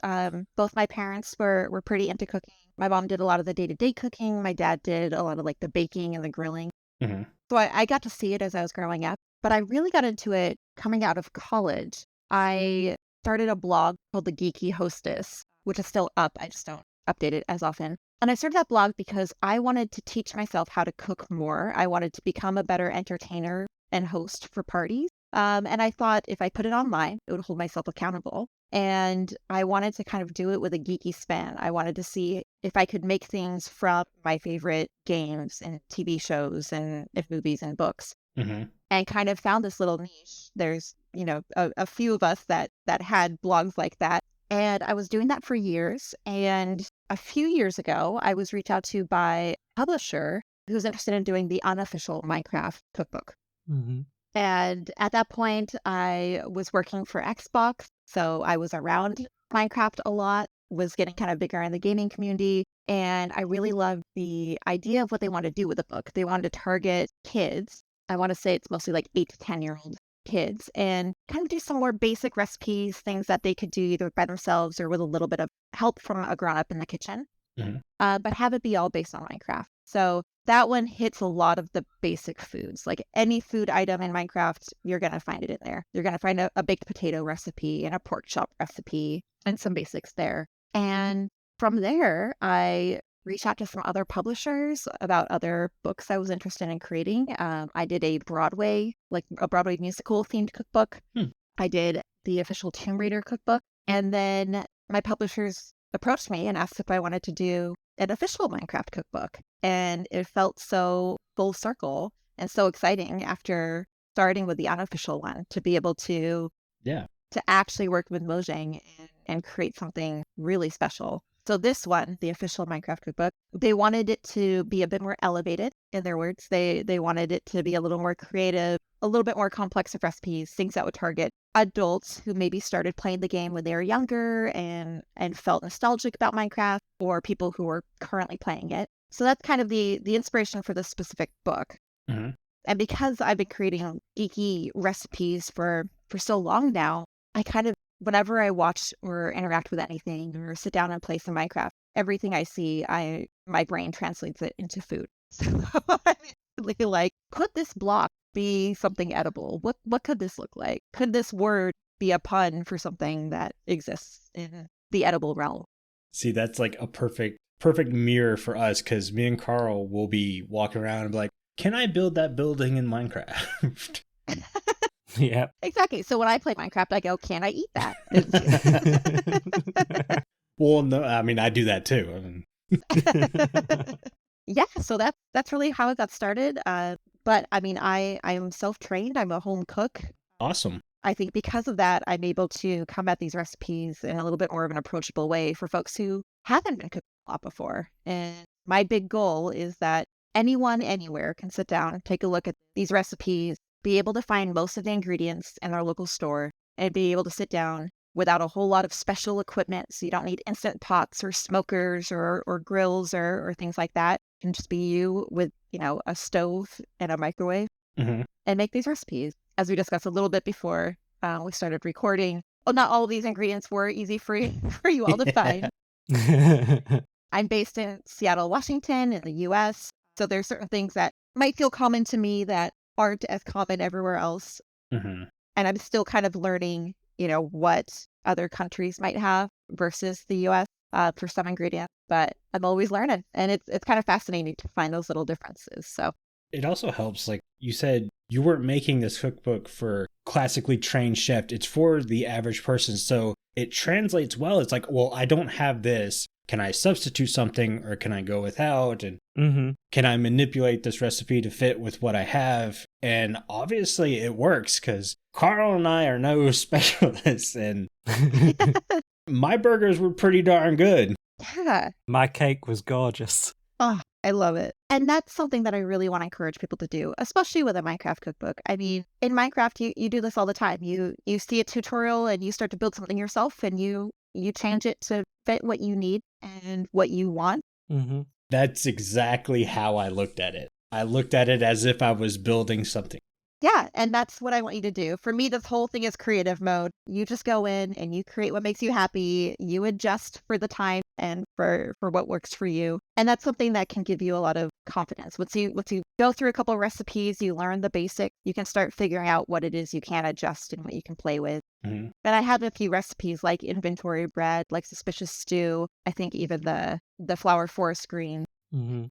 Both my parents were pretty into cooking. My mom did a lot of the day-to-day cooking. My dad did a lot of like the baking and the grilling. Mm-hmm. So I got to see it as I was growing up, but I really got into it coming out of college. I started a blog called The Geeky Hostess, which is still up. I just don't update it as often. And I started that blog because I wanted to teach myself how to cook more. I wanted to become a better entertainer and host for parties. And I thought if I put it online, it would hold myself accountable. And I wanted to kind of do it with a geeky spin. I wanted to see if I could make things from my favorite games and TV shows and movies and books. Mm-hmm. And kind of found this little niche. There's, a few of us that had blogs like that. And I was doing that for years. And a few years ago, I was reached out to by a publisher who was interested in doing the unofficial Minecraft cookbook. Mm-hmm. And at that point, I was working for Xbox, so I was around Minecraft a lot, was getting kind of bigger in the gaming community, and I really loved the idea of what they wanted to do with the book. They wanted to target kids. I want to say it's mostly like 8 to 10-year-old kids, and kind of do some more basic recipes, things that they could do either by themselves or with a little bit of help from a grown-up in the kitchen, but have it be all based on Minecraft. So that one hits a lot of the basic foods. Like any food item in Minecraft, you're going to find it in there. You're going to find a baked potato recipe and a pork chop recipe and some basics there. And from there, I reached out to some other publishers about other books I was interested in creating. I did a Broadway musical themed cookbook. I did the official Tomb Raider cookbook. And then my publishers approached me and asked if I wanted to do an official Minecraft cookbook. And it felt so full circle and so exciting after starting with the unofficial one to be able to actually work with Mojang and create something really special. So this one, the official Minecraft cookbook, they wanted it to be a bit more elevated, in their words. They wanted it to be a little more creative, a little bit more complex of recipes, things that would target adults who maybe started playing the game when they were younger and felt nostalgic about Minecraft, or people who are currently playing it. So that's kind of the inspiration for this specific book. And because I've been creating geeky recipes for so long now, I kind of, whenever I watch or interact with anything or sit down and play some Minecraft, everything I see, my brain translates it into food. So I'm like, could this block be something edible? What could this look like? Could this word be a pun for something that exists in the edible realm? See, that's like a perfect mirror for us, because me and Carl will be walking around and be like, can I build that building in Minecraft? Yeah. Exactly. So when I play Minecraft, I go, can I eat that? Well, no, I mean, I do that too. Yeah, so that's really how it got started. But I mean, I am self-trained. I'm a home cook. Awesome. I think because of that, I'm able to come at these recipes in a little bit more of an approachable way for folks who haven't been cooking a lot before. And my big goal is that anyone, anywhere can sit down, take a look at these recipes, be able to find most of the ingredients in their local store, and be able to sit down without a whole lot of special equipment. So you don't need instant pots or smokers or grills or things like that. It can just be you with, a stove and a microwave and make these recipes. As we discussed a little bit before we started recording, not all of these ingredients were easy for you all to find. I'm based in Seattle, Washington, in the US. So there's certain things that might feel common to me that aren't as common everywhere else. And I'm still kind of learning, what other countries might have versus the US for some ingredients. But I'm always learning. And it's kind of fascinating to find those little differences. So it also helps, like you said, you weren't making this cookbook for classically trained chefs. It's for the average person. So it translates well. It's like, well, I don't have this. Can I substitute something, or can I go without? And can I manipulate this recipe to fit with what I have? And obviously it works, because Carl and I are no specialists, and my burgers were pretty darn good. yeah. My cake was gorgeous. Oh, I love it. And that's something that I really want to encourage people to do, especially with a Minecraft cookbook. I mean, in Minecraft, you do this all the time. You see a tutorial and you start to build something yourself, and you change it to fit what you need and what you want. That's exactly how I looked at it. I looked at it as if I was building something. Yeah, and that's what I want you to do. For me, this whole thing is creative mode. You just go in and you create what makes you happy. You adjust for the time and for what works for you. And that's something that can give you a lot of confidence. Once you go through a couple of recipes, you learn the basics, you can start figuring out what it is you can adjust and what you can play with. And I have a few recipes like inventory bread, like suspicious stew. I think even the flower forest green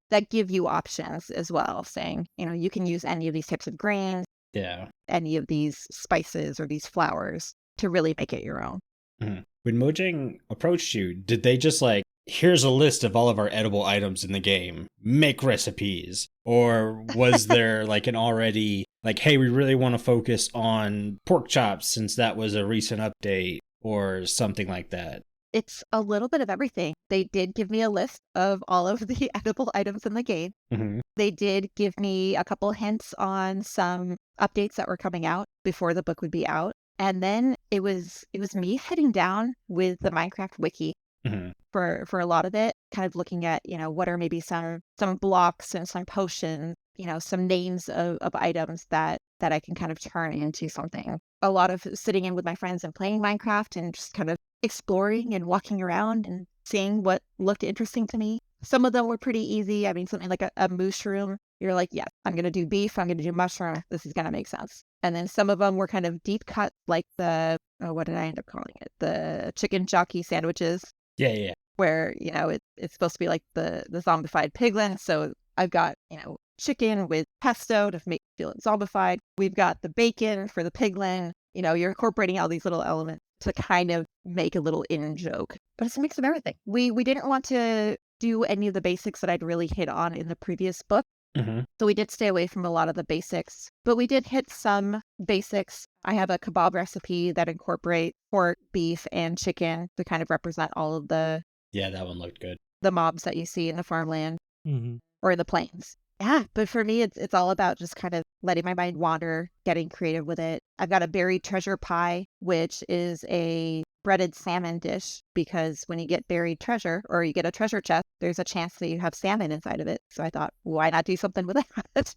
that give you options as well, saying, you can use any of these types of grains. Yeah. Any of these spices or these flours to really make it your own. When Mojang approached you, did they just like, here's a list of all of our edible items in the game, make recipes? Or was there like an already, like, hey, we really want to focus on pork chops since that was a recent update, or something like that? It's a little bit of everything. They did give me a list of all of the edible items in the game. Mm-hmm. They did give me a couple hints on some updates that were coming out before the book would be out. And then it was me heading down with the Minecraft wiki Mm-hmm. for a lot of it, kind of looking at, what are maybe some blocks and some potions, some names of items that I can kind of turn into something. A lot of sitting in with my friends and playing Minecraft and just kind of exploring and walking around and seeing what looked interesting to me. Some of them were pretty easy. I mean, something like a mushroom. You're like, yeah, I'm going to do beef. I'm going to do mushroom. This is going to make sense. And then some of them were kind of deep cut, like what did I end up calling it? The chicken jockey sandwiches. Yeah. Where, it's supposed to be like the zombified piglin. So I've got, chicken with pesto to make it feel zombified. We've got the bacon for the piglin. You're incorporating all these little elements to kind of make a little in joke. But it's a mix of everything. We didn't want to do any of the basics that I'd really hit on in the previous book. Mm-hmm. So we did stay away from a lot of the basics, but we did hit some basics. I have a kebab recipe that incorporates pork, beef, and chicken to kind of represent all of the that one looked good. The mobs that you see in the farmland Mm-hmm. or in the plains. Yeah, but for me, it's all about just kind of letting my mind wander, getting creative with it. I've got a buried treasure pie, which is a breaded salmon dish, because when you get buried treasure or you get a treasure chest, there's a chance that you have salmon inside of it. So I thought, why not do something with that?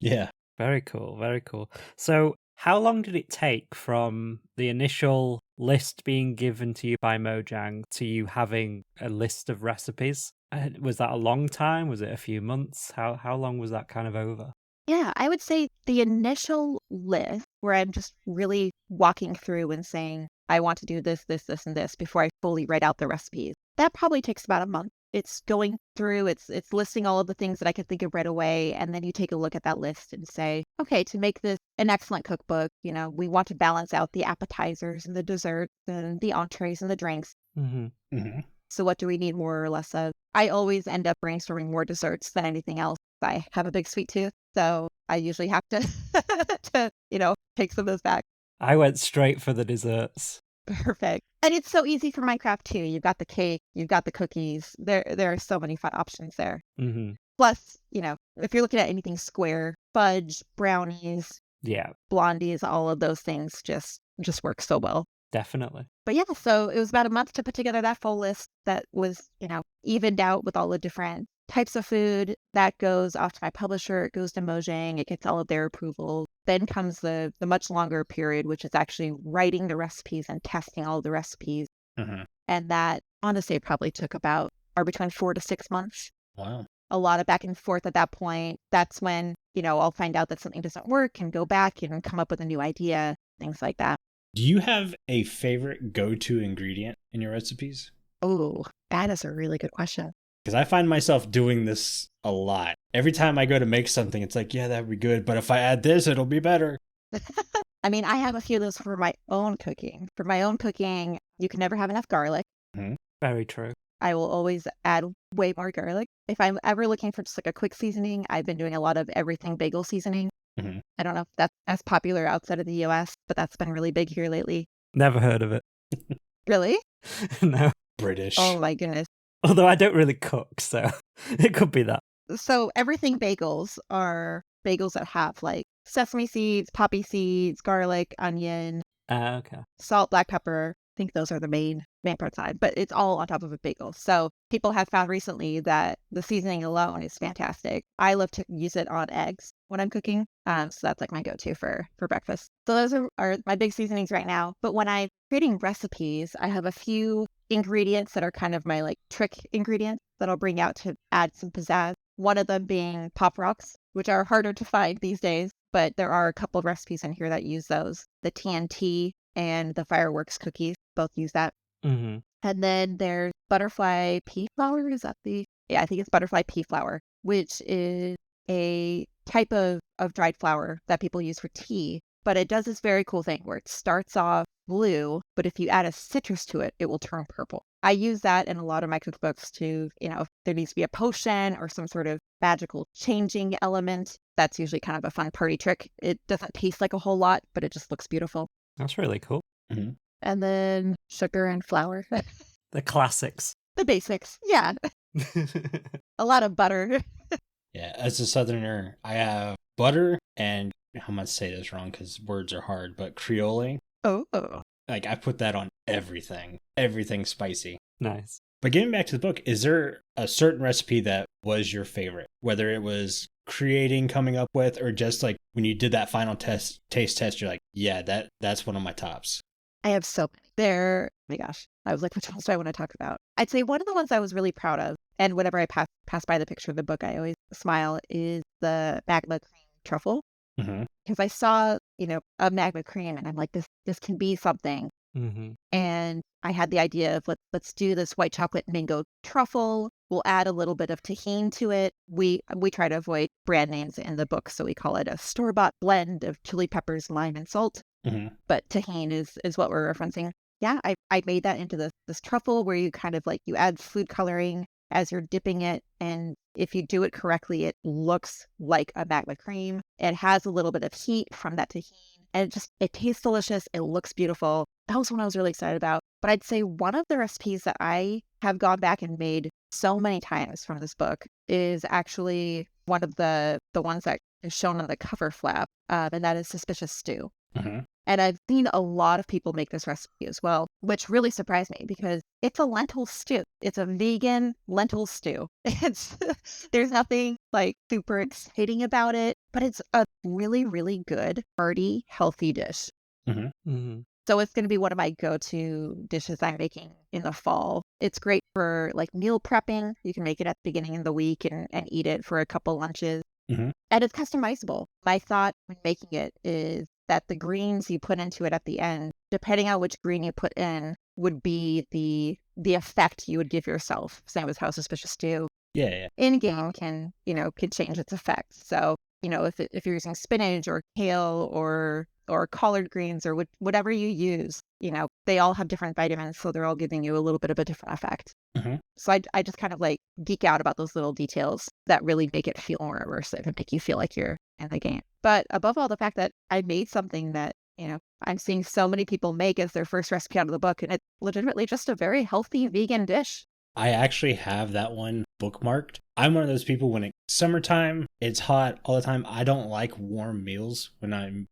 Yeah. Very cool. Very cool. So how long did it take from the initial list being given to you by Mojang to you having a list of recipes? Was that a long time? Was it a few months? How long was that kind of over? Yeah, I would say the initial list where I'm just really walking through and saying, I want to do this, this, this, and this before I fully write out the recipes. That probably takes about a month. It's going through, it's listing all of the things that I could think of right away. And then you take a look at that list and say, okay, to make this an excellent cookbook, we want to balance out the appetizers and the desserts and the entrees and the drinks. Mm-hmm. Mm-hmm. So what do we need more or less of? I always end up brainstorming more desserts than anything else. I have a big sweet tooth, so I usually have to, take some of those back. I went straight for the desserts. Perfect. And it's so easy for Minecraft too. You've got the cake, you've got the cookies. There are so many fun options there. Mm-hmm. Plus, if you're looking at anything square, fudge, brownies, Yeah, blondies, all of those things just work so well. definitely. But yeah, so it was about a month to put together that full list that was, evened out with all the different types of food. That goes off to my publisher, it goes to Mojang, it gets all of their approval. Then comes the much longer period, which is actually writing the recipes and testing all of the recipes. Mm-hmm. And that honestly probably took about between 4 to 6 months. Wow. A lot of back and forth at that point. That's when, I'll find out that something doesn't work and go back and come up with a new idea, things like that. Do you have a favorite go-to ingredient in your recipes? Oh, that is a really good question. Because I find myself doing this a lot. Every time I go to make something, it's like, yeah, that'd be good. But if I add this, it'll be better. I mean, I have a few of those for my own cooking. For my own cooking, you can never have enough garlic. Mm-hmm. Very true. I will always add way more garlic. If I'm ever looking for just like a quick seasoning, I've been doing a lot of everything bagel seasoning. Mm-hmm. I don't know if that's as popular outside of the US, but that's been really big here lately. Never heard of it. Really? No. British. Oh my goodness. Although I don't really cook, so it could be that. So everything bagels are bagels that have like sesame seeds, poppy seeds, garlic, onion, Okay. salt, black pepper. I think those are the main parts on, but it's all on top of a bagel. So people have found recently that the seasoning alone is fantastic. I love to use it on eggs when I'm cooking. So that's like my go-to for breakfast. So those are my big seasonings right now. But when I'm creating recipes, I have a few ingredients that are kind of my like trick ingredients that I'll bring out to add some pizzazz. One of them being Pop Rocks, which are harder to find these days, but there are a couple of recipes in here that use those. The TNT and the fireworks cookies both use that. Mm-hmm. And then there's butterfly pea flour. Is that I think it's butterfly pea flour, which is a type of dried flour that people use for tea. But it does this very cool thing where it starts off blue, but if you add a citrus to it, it will turn purple. I use that in a lot of my cookbooks to, if there needs to be a potion or some sort of magical changing element. That's usually kind of a fun party trick. It doesn't taste like a whole lot, but it just looks beautiful. That's really cool. Mm-hmm. And then sugar and flour. The classics. The basics. Yeah. A lot of butter. Yeah, as a southerner, I have butter and I'm gonna say this wrong because words are hard, but Creole. Oh. Like I put that on everything. Everything spicy. Nice. But getting back to the book, is there a certain recipe that was your favorite? Whether it was creating, coming up with, or just like when you did that final taste test, you're like, yeah, that's one of my tops. I have so many. Oh my gosh. I was like, which ones do I want to talk about? I'd say one of the ones I was really proud of, and whenever I pass by the picture of the book, I always smile, is the magma cream truffle. Mm-hmm. Because I saw, a magma cream, and I'm like, this can be something. Mm-hmm. And I had the idea of let's do this white chocolate mango truffle. We'll add a little bit of tahini to it. We try to avoid brand names in the book, so we call it a store-bought blend of chili peppers, lime, and salt. Mm-hmm. But tahini is what we're referencing. Yeah, I made that into this truffle where you kind of you add food coloring as you're dipping it, and if you do it correctly, it looks like a magma cream. It has a little bit of heat from that tahini, and it tastes delicious. It looks beautiful. That was one I was really excited about. But I'd say one of the recipes that I have gone back and made so many times from this book is actually one of the ones that is shown on the cover flap, and that is suspicious stew. Mm-hmm. And I've seen a lot of people make this recipe as well, which really surprised me because it's a lentil stew. It's a vegan lentil stew. There's nothing super exciting about it, but it's a really, really good, hearty, healthy dish. Mm-hmm. Mm-hmm. So it's going to be one of my go-to dishes I'm making in the fall. It's great for meal prepping. You can make it at the beginning of the week and eat it for a couple lunches. Mm-hmm. And it's customizable. My thought when making it is that the greens you put into it at the end, depending on which green you put in, would be the effect you would give yourself. Same as how suspicious stew in game can change its effect. So if you're using spinach or kale or collard greens or whatever you use, they all have different vitamins, so they're all giving you a little bit of a different effect. Mm-hmm. So I just kind of geek out about those little details that really make it feel more immersive and make you feel like you're in the game. But above all, the fact that I made something that, I'm seeing so many people make as their first recipe out of the book, and it's legitimately just a very healthy vegan dish. I actually have that one bookmarked. I'm one of those people when it's summertime, it's hot all the time. I don't like warm meals when I'm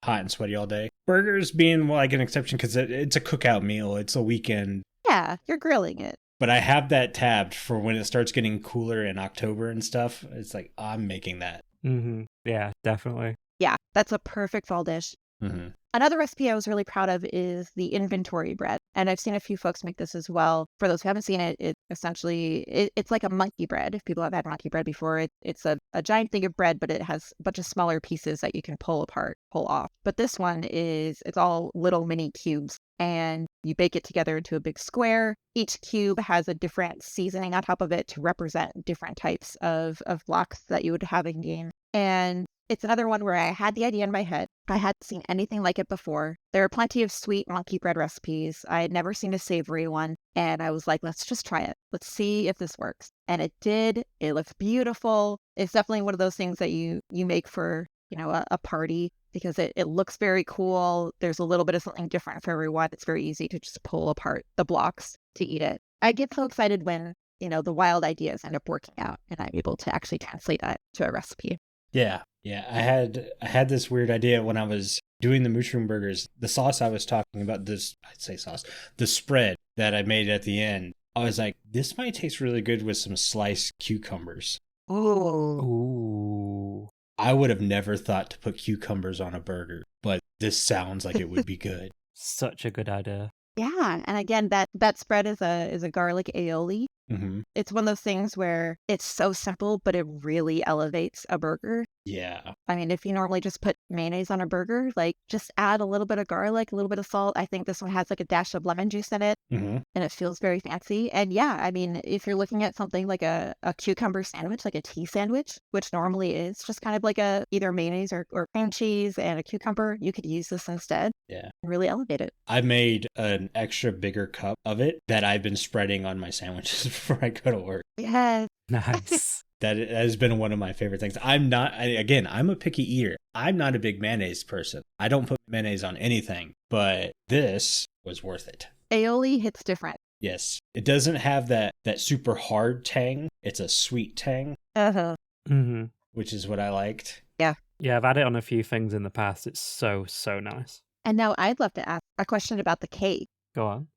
hot and sweaty all day. Burgers being an exception because it's a cookout meal. It's a weekend. Yeah, you're grilling it. But I have that tabbed for when it starts getting cooler in October and stuff. It's I'm making that. Mm-hmm. Yeah, definitely. Yeah, that's a perfect fall dish. Mm-hmm. Another recipe I was really proud of is the inventory bread. And I've seen a few folks make this as well. For those who haven't seen it, it's like a monkey bread. If people have had monkey bread before, it's a giant thing of bread, but it has a bunch of smaller pieces that you can pull off. But this one it's all little mini cubes. And you bake it together into a big square. Each cube has a different seasoning on top of it to represent different types of blocks that you would have in game. And it's another one where I had the idea in my head. I hadn't seen anything like it before. There are plenty of sweet monkey bread recipes. I had never seen a savory one. And I was like, let's just try it. Let's see if this works. And it did. It looks beautiful. It's definitely one of those things that you make for, a party because it looks very cool. There's a little bit of something different for everyone. It's very easy to just pull apart the blocks to eat it. I get so excited when, the wild ideas end up working out and I'm able to actually translate that to a recipe. Yeah. I had this weird idea when I was doing the mushroom burgers. The sauce I was talking about, the spread that I made at the end. I was like, this might taste really good with some sliced cucumbers. Ooh. I would have never thought to put cucumbers on a burger, but this sounds like it would be good. Such a good idea. Yeah, and again, that spread is a garlic aioli. Mm-hmm. It's one of those things where it's so simple, but it really elevates a burger. Yeah. I mean, if you normally just put mayonnaise on a burger, just add a little bit of garlic, a little bit of salt. I think this one has a dash of lemon juice in it, Mm-hmm. and it feels very fancy. And yeah, I mean, if you're looking at something like a cucumber sandwich, like a tea sandwich, which normally is just kind of like either mayonnaise or cream cheese and a cucumber, you could use this instead. Yeah. And really elevate it. I made an extra bigger cup of it that I've been spreading on my sandwiches before I go to work. Yes. Nice. That has been one of my favorite things. I'm a picky eater. I'm not a big mayonnaise person. I don't put mayonnaise on anything, but this was worth it. Aioli hits different. Yes. It doesn't have that super hard tang. It's a sweet tang, Uh-huh. Mm-hmm. which is what I liked. Yeah, I've had it on a few things in the past. It's so nice. And now I'd love to ask a question about the cake. Go on.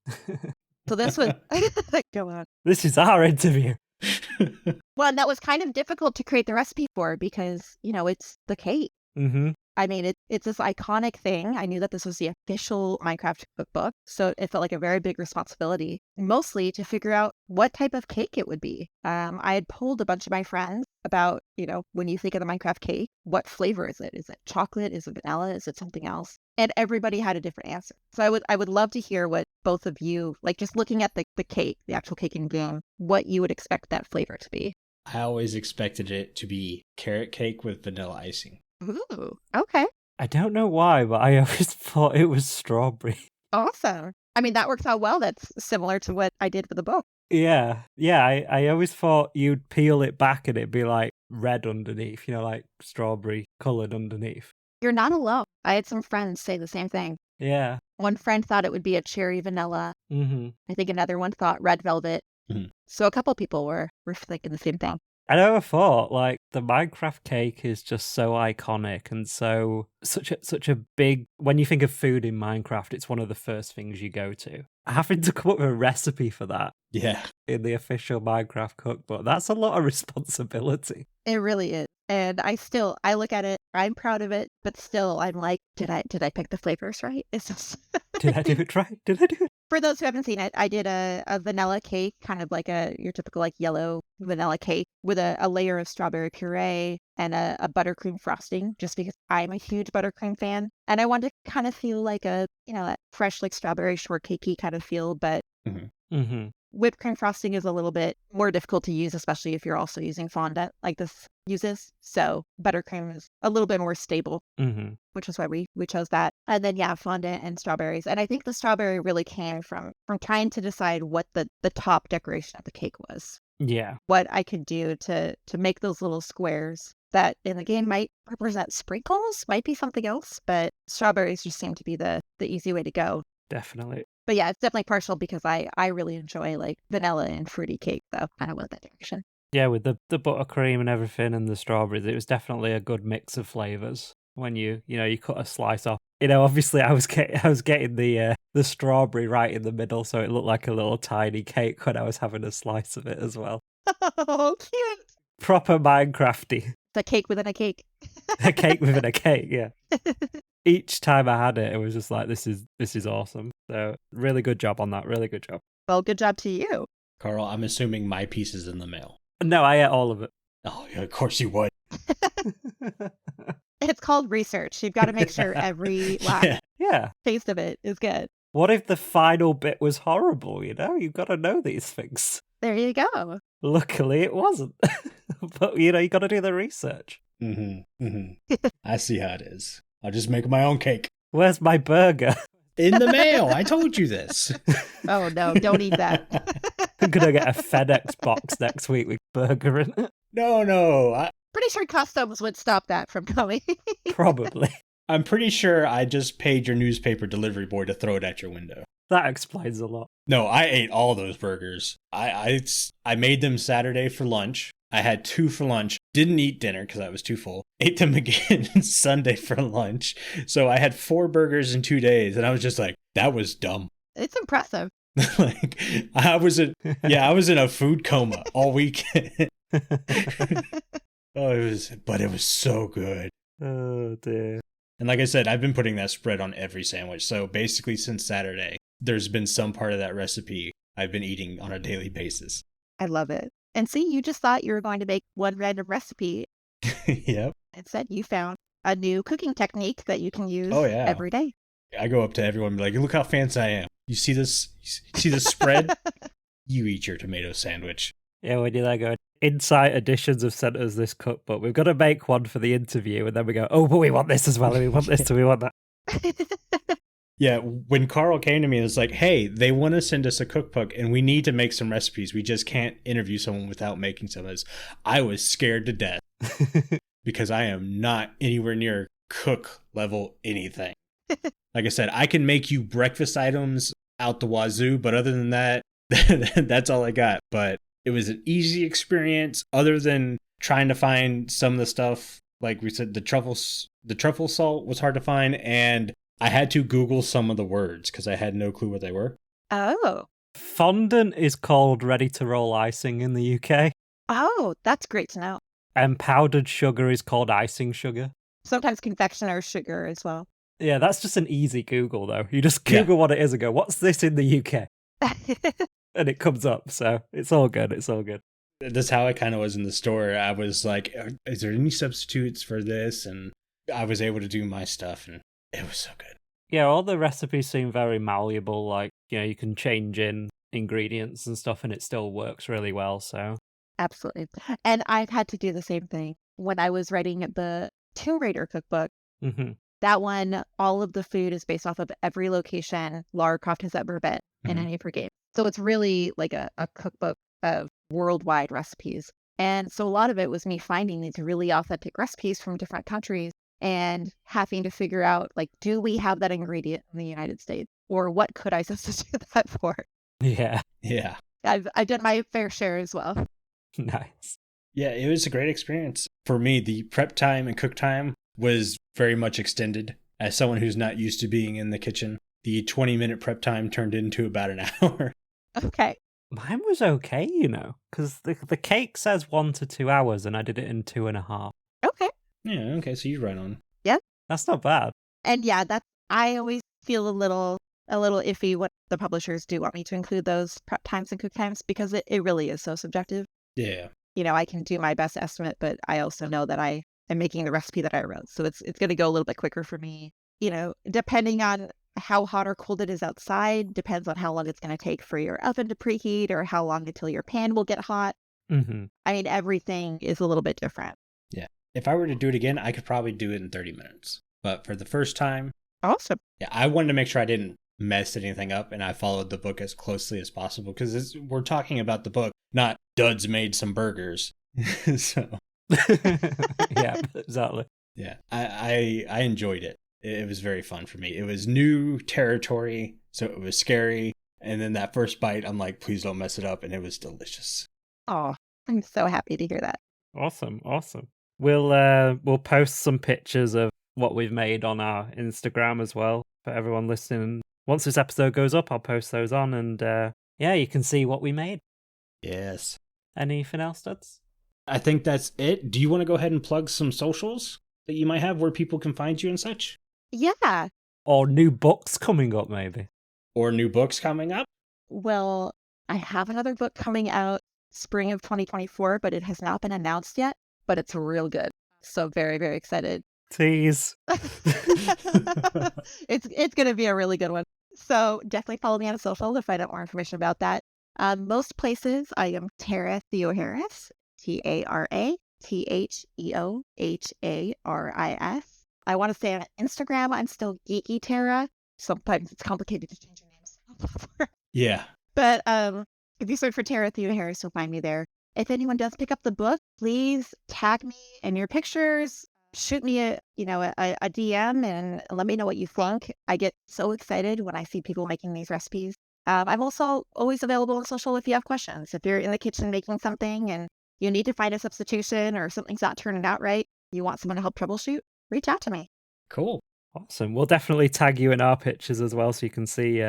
So this was go on. This is our interview. Well, and that was kind of difficult to create the recipe for because, it's the cake. Mm-hmm. I mean, it's this iconic thing. I knew that this was the official Minecraft cookbook, so it felt like a very big responsibility, mostly to figure out what type of cake it would be. I had polled a bunch of my friends about, when you think of the Minecraft cake, what flavor is it? Is it chocolate? Is it vanilla? Is it something else? And everybody had a different answer. So I would love to hear what both of you, like just looking at the cake, the actual cake in game, what you would expect that flavor to be. I always expected it to be carrot cake with vanilla icing. Ooh, okay. I don't know why, but I always thought it was strawberry. Awesome. I mean, that works out well. That's similar to what I did for the book. Yeah. I always thought you'd peel it back and it'd be like red underneath, like strawberry coloured underneath. You're not alone. I had some friends say the same thing. Yeah. One friend thought it would be a cherry vanilla. Mm-hmm. I think another one thought red velvet. Mm-hmm. So a couple people were thinking the same thing. I never thought, the Minecraft cake is just so iconic and such a big... When you think of food in Minecraft, it's one of the first things you go to. Having to come up with a recipe for that in the official Minecraft cookbook, that's a lot of responsibility. It really is. And I look at it, I'm proud of it, but still I'm like, did I pick the flavors right? It's just... Did I do it right? Did I do it? For those who haven't seen it, I did a vanilla cake, kind of like your typical yellow vanilla cake with a layer of strawberry puree and a buttercream frosting, just because I'm a huge buttercream fan. And I wanted to kind of feel like a fresh, strawberry shortcakey kind of feel, but Mm-hmm. whipped cream frosting is a little bit more difficult to use, especially if you're also using fondant like this uses. So buttercream is a little bit more stable, which is why we chose that. And then, fondant and strawberries. And I think the strawberry really came from trying to decide what the top decoration of the cake was. Yeah. What I could do to make those little squares that in the game might represent sprinkles, might be something else, but strawberries just seem to be the easy way to go. Definitely. But yeah, it's definitely partial because I really enjoy vanilla and fruity cake, so kind of went that direction. Yeah, with the buttercream and everything and the strawberries, it was definitely a good mix of flavors. When you cut a slice off, obviously I was getting the strawberry right in the middle, so it looked like a little tiny cake when I was having a slice of it as well. Oh, cute! Proper Minecrafty. It's a cake within a cake. A cake within a cake, yeah. Each time I had it, it was just like, this is awesome. So really good job on that. Really good job. Well, good job to you. Carl, I'm assuming my piece is in the mail. No, I ate all of it. Oh, yeah, of course you would. It's called research. You've got to make sure every last taste of it is good. What if the final bit was horrible, You've got to know these things. There you go. Luckily, it wasn't. But, you got to do the research. I see how it is. I'll just make my own cake. Where's my burger? In the mail. I told you this. Oh, no. Don't eat that. I'm going to get a FedEx box next week with burger in it. No. Pretty sure customs would stop that from coming. Probably. I'm pretty sure I just paid your newspaper delivery boy to throw it at your window. That explains a lot. No, I ate all those burgers. I made them Saturday for lunch. I had 2 for lunch. Didn't eat dinner because I was too full. Ate them again Sunday for lunch. So I had 4 burgers in 2 days. And I was just like, that was dumb. It's impressive. I was in a food coma all weekend. It was so good. Oh dear. And like I said, I've been putting that spread on every sandwich. So basically since Saturday, there's been some part of that recipe I've been eating on a daily basis. I love it. And see, you just thought you were going to make one random recipe. Yep. Instead, you found a new cooking technique that you can use every day. I go up to everyone and be like, look how fancy I am. You see this? You see this spread? You eat your tomato sandwich. Yeah, when you're like, Insight Editions have sent us this cookbook. We've got to make one for the interview. And then we go, oh, but we want this as well. And we want this and we want that. Yeah, when Carl came to me and was like, hey, they want to send us a cookbook and we need to make some recipes. We just can't interview someone without making some of this. I was scared to death because I am not anywhere near cook level anything. Like I said, I can make you breakfast items out the wazoo, but other than that, That's all I got. But it was an easy experience other than trying to find some of the stuff. Like we said, the truffle salt was hard to find. And I had to Google some of the words because I had no clue what they were. Oh. Fondant is called ready-to-roll icing in the UK. Oh, that's great to know. And powdered sugar is called icing sugar. Sometimes confectioner sugar as well. Yeah, that's just an easy Google, though. You just Google what it is and go, what's this in the UK? And it comes up, so it's all good. It's all good. That's how I kind of was in the store. I was like, is there any substitutes for this? And I was able to do my stuff, and it was so good. Yeah, all the recipes seem very malleable. Like, you can change in ingredients and stuff, and it still works really well, so. Absolutely. And I've had to do the same thing. When I was writing the Tomb Raider cookbook, that one, all of the food is based off of every location Lara Croft has ever been in any of her games. So it's really like a cookbook of worldwide recipes. And so a lot of it was me finding these really authentic recipes from different countries and having to figure out, like, do we have that ingredient in the United States? Or what could I substitute that for? Yeah. Yeah. I've done my fair share as well. Nice. Yeah, it was a great experience. For me, the prep time and cook time was very much extended. As someone who's not used to being in the kitchen, the 20-minute prep time turned into about an hour. Okay. Mine was okay, because the cake says 1 to 2 hours, and I did it in 2.5. Okay. Yeah, okay, so you're right on. Yep. That's not bad. And yeah, I always feel a little iffy when the publishers do want me to include those prep times and cook times because it really is so subjective. Yeah. I can do my best estimate, but I also know that I am making the recipe that I wrote. So it's going to go a little bit quicker for me, depending on how hot or cold it is outside, depends on how long it's going to take for your oven to preheat or how long until your pan will get hot. Mm-hmm. I mean, everything is a little bit different. Yeah. If I were to do it again, I could probably do it in 30 minutes. But for the first time, Awesome. Yeah, I wanted to make sure I didn't mess anything up and I followed the book as closely as possible because we're talking about the book, not Duds made some burgers. So yeah, exactly. Yeah, I enjoyed it. It was very fun for me. It was new territory, so it was scary. And then that first bite, I'm like, please don't mess it up. And it was delicious. Oh, I'm so happy to hear that. Awesome. We'll post some pictures of what we've made on our Instagram as well for everyone listening. Once this episode goes up, I'll post those on, and you can see what we made. Yes. Anything else, Duds? I think that's it. Do you want to go ahead and plug some socials that you might have where people can find you and such? Yeah. Or new books coming up, maybe. Or new books coming up? Well, I have another book coming out spring of 2024, but it has not been announced yet, but it's real good. So very, very excited. Tease. It's going to be a really good one. So definitely follow me on social to find out more information about that. Most places, I am Tara Theoharis, TaraTheoharis. I want to say on Instagram, I'm still Geeky Tara. Sometimes it's complicated to change your name. Yeah. But if you search for Tara Theoharis, you'll find me there. If anyone does pick up the book, please tag me in your pictures. Shoot me a DM and let me know what you think. I get so excited when I see people making these recipes. I'm also always available on social if you have questions. If you're in the kitchen making something and you need to find a substitution or something's not turning out right, you want someone to help troubleshoot, reach out to me. Cool. Awesome. We'll definitely tag you in our pictures as well so you can see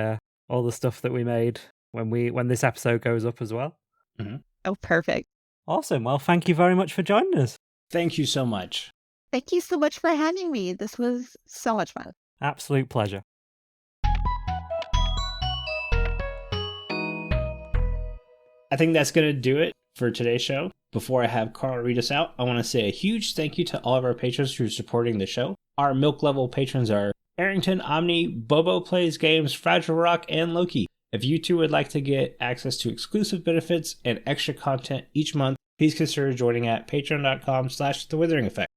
all the stuff that we made when this episode goes up as well. Mm-hmm. Oh, perfect. Awesome. Well, thank you very much for joining us. Thank you so much. Thank you so much for having me. This was so much fun. Absolute pleasure. I think that's going to do it for today's show. Before I have Carl read us out, I want to say a huge thank you to all of our patrons who are supporting the show. Our milk level patrons are Aerington, Omni, BoboPlaysGames, FragileRock, and Loki. If you too would like to get access to exclusive benefits and extra content each month, please consider joining at patreon.com/The Withering Effect.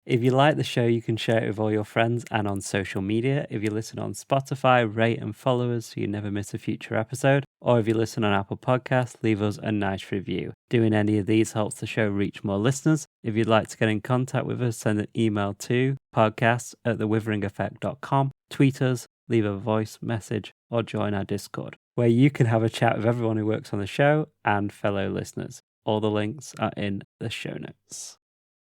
If you like the show, you can share it with all your friends and on social media. If you listen on Spotify, rate and follow us so you never miss a future episode. Or if you listen on Apple Podcasts, leave us a nice review. Doing any of these helps the show reach more listeners. If you'd like to get in contact with us, send an email to podcast@thewitheringeffect.com. Tweet us leave a voice message, or join our Discord, where you can have a chat with everyone who works on the show and fellow listeners. All the links are in the show notes.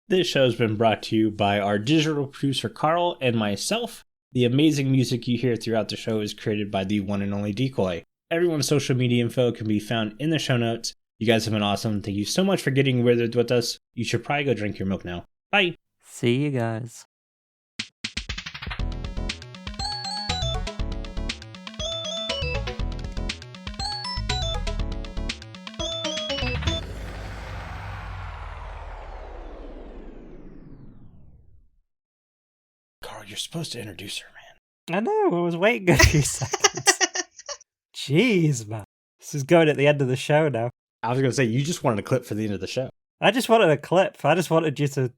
This show has been brought to you by our digital producer Carl and myself. The amazing music you hear throughout the show is created by the one and only Decoy. Everyone's social media info can be found in the show notes. You guys have been awesome. Thank you so much for getting withered with us. You should probably go drink your milk now. Bye. See you guys. Carl, you're supposed to introduce her, man. I know, I was waiting a few seconds. Jeez, man. This is going at the end of the show now. I was going to say, you just wanted a clip for the end of the show. I just wanted a clip. I just wanted you to,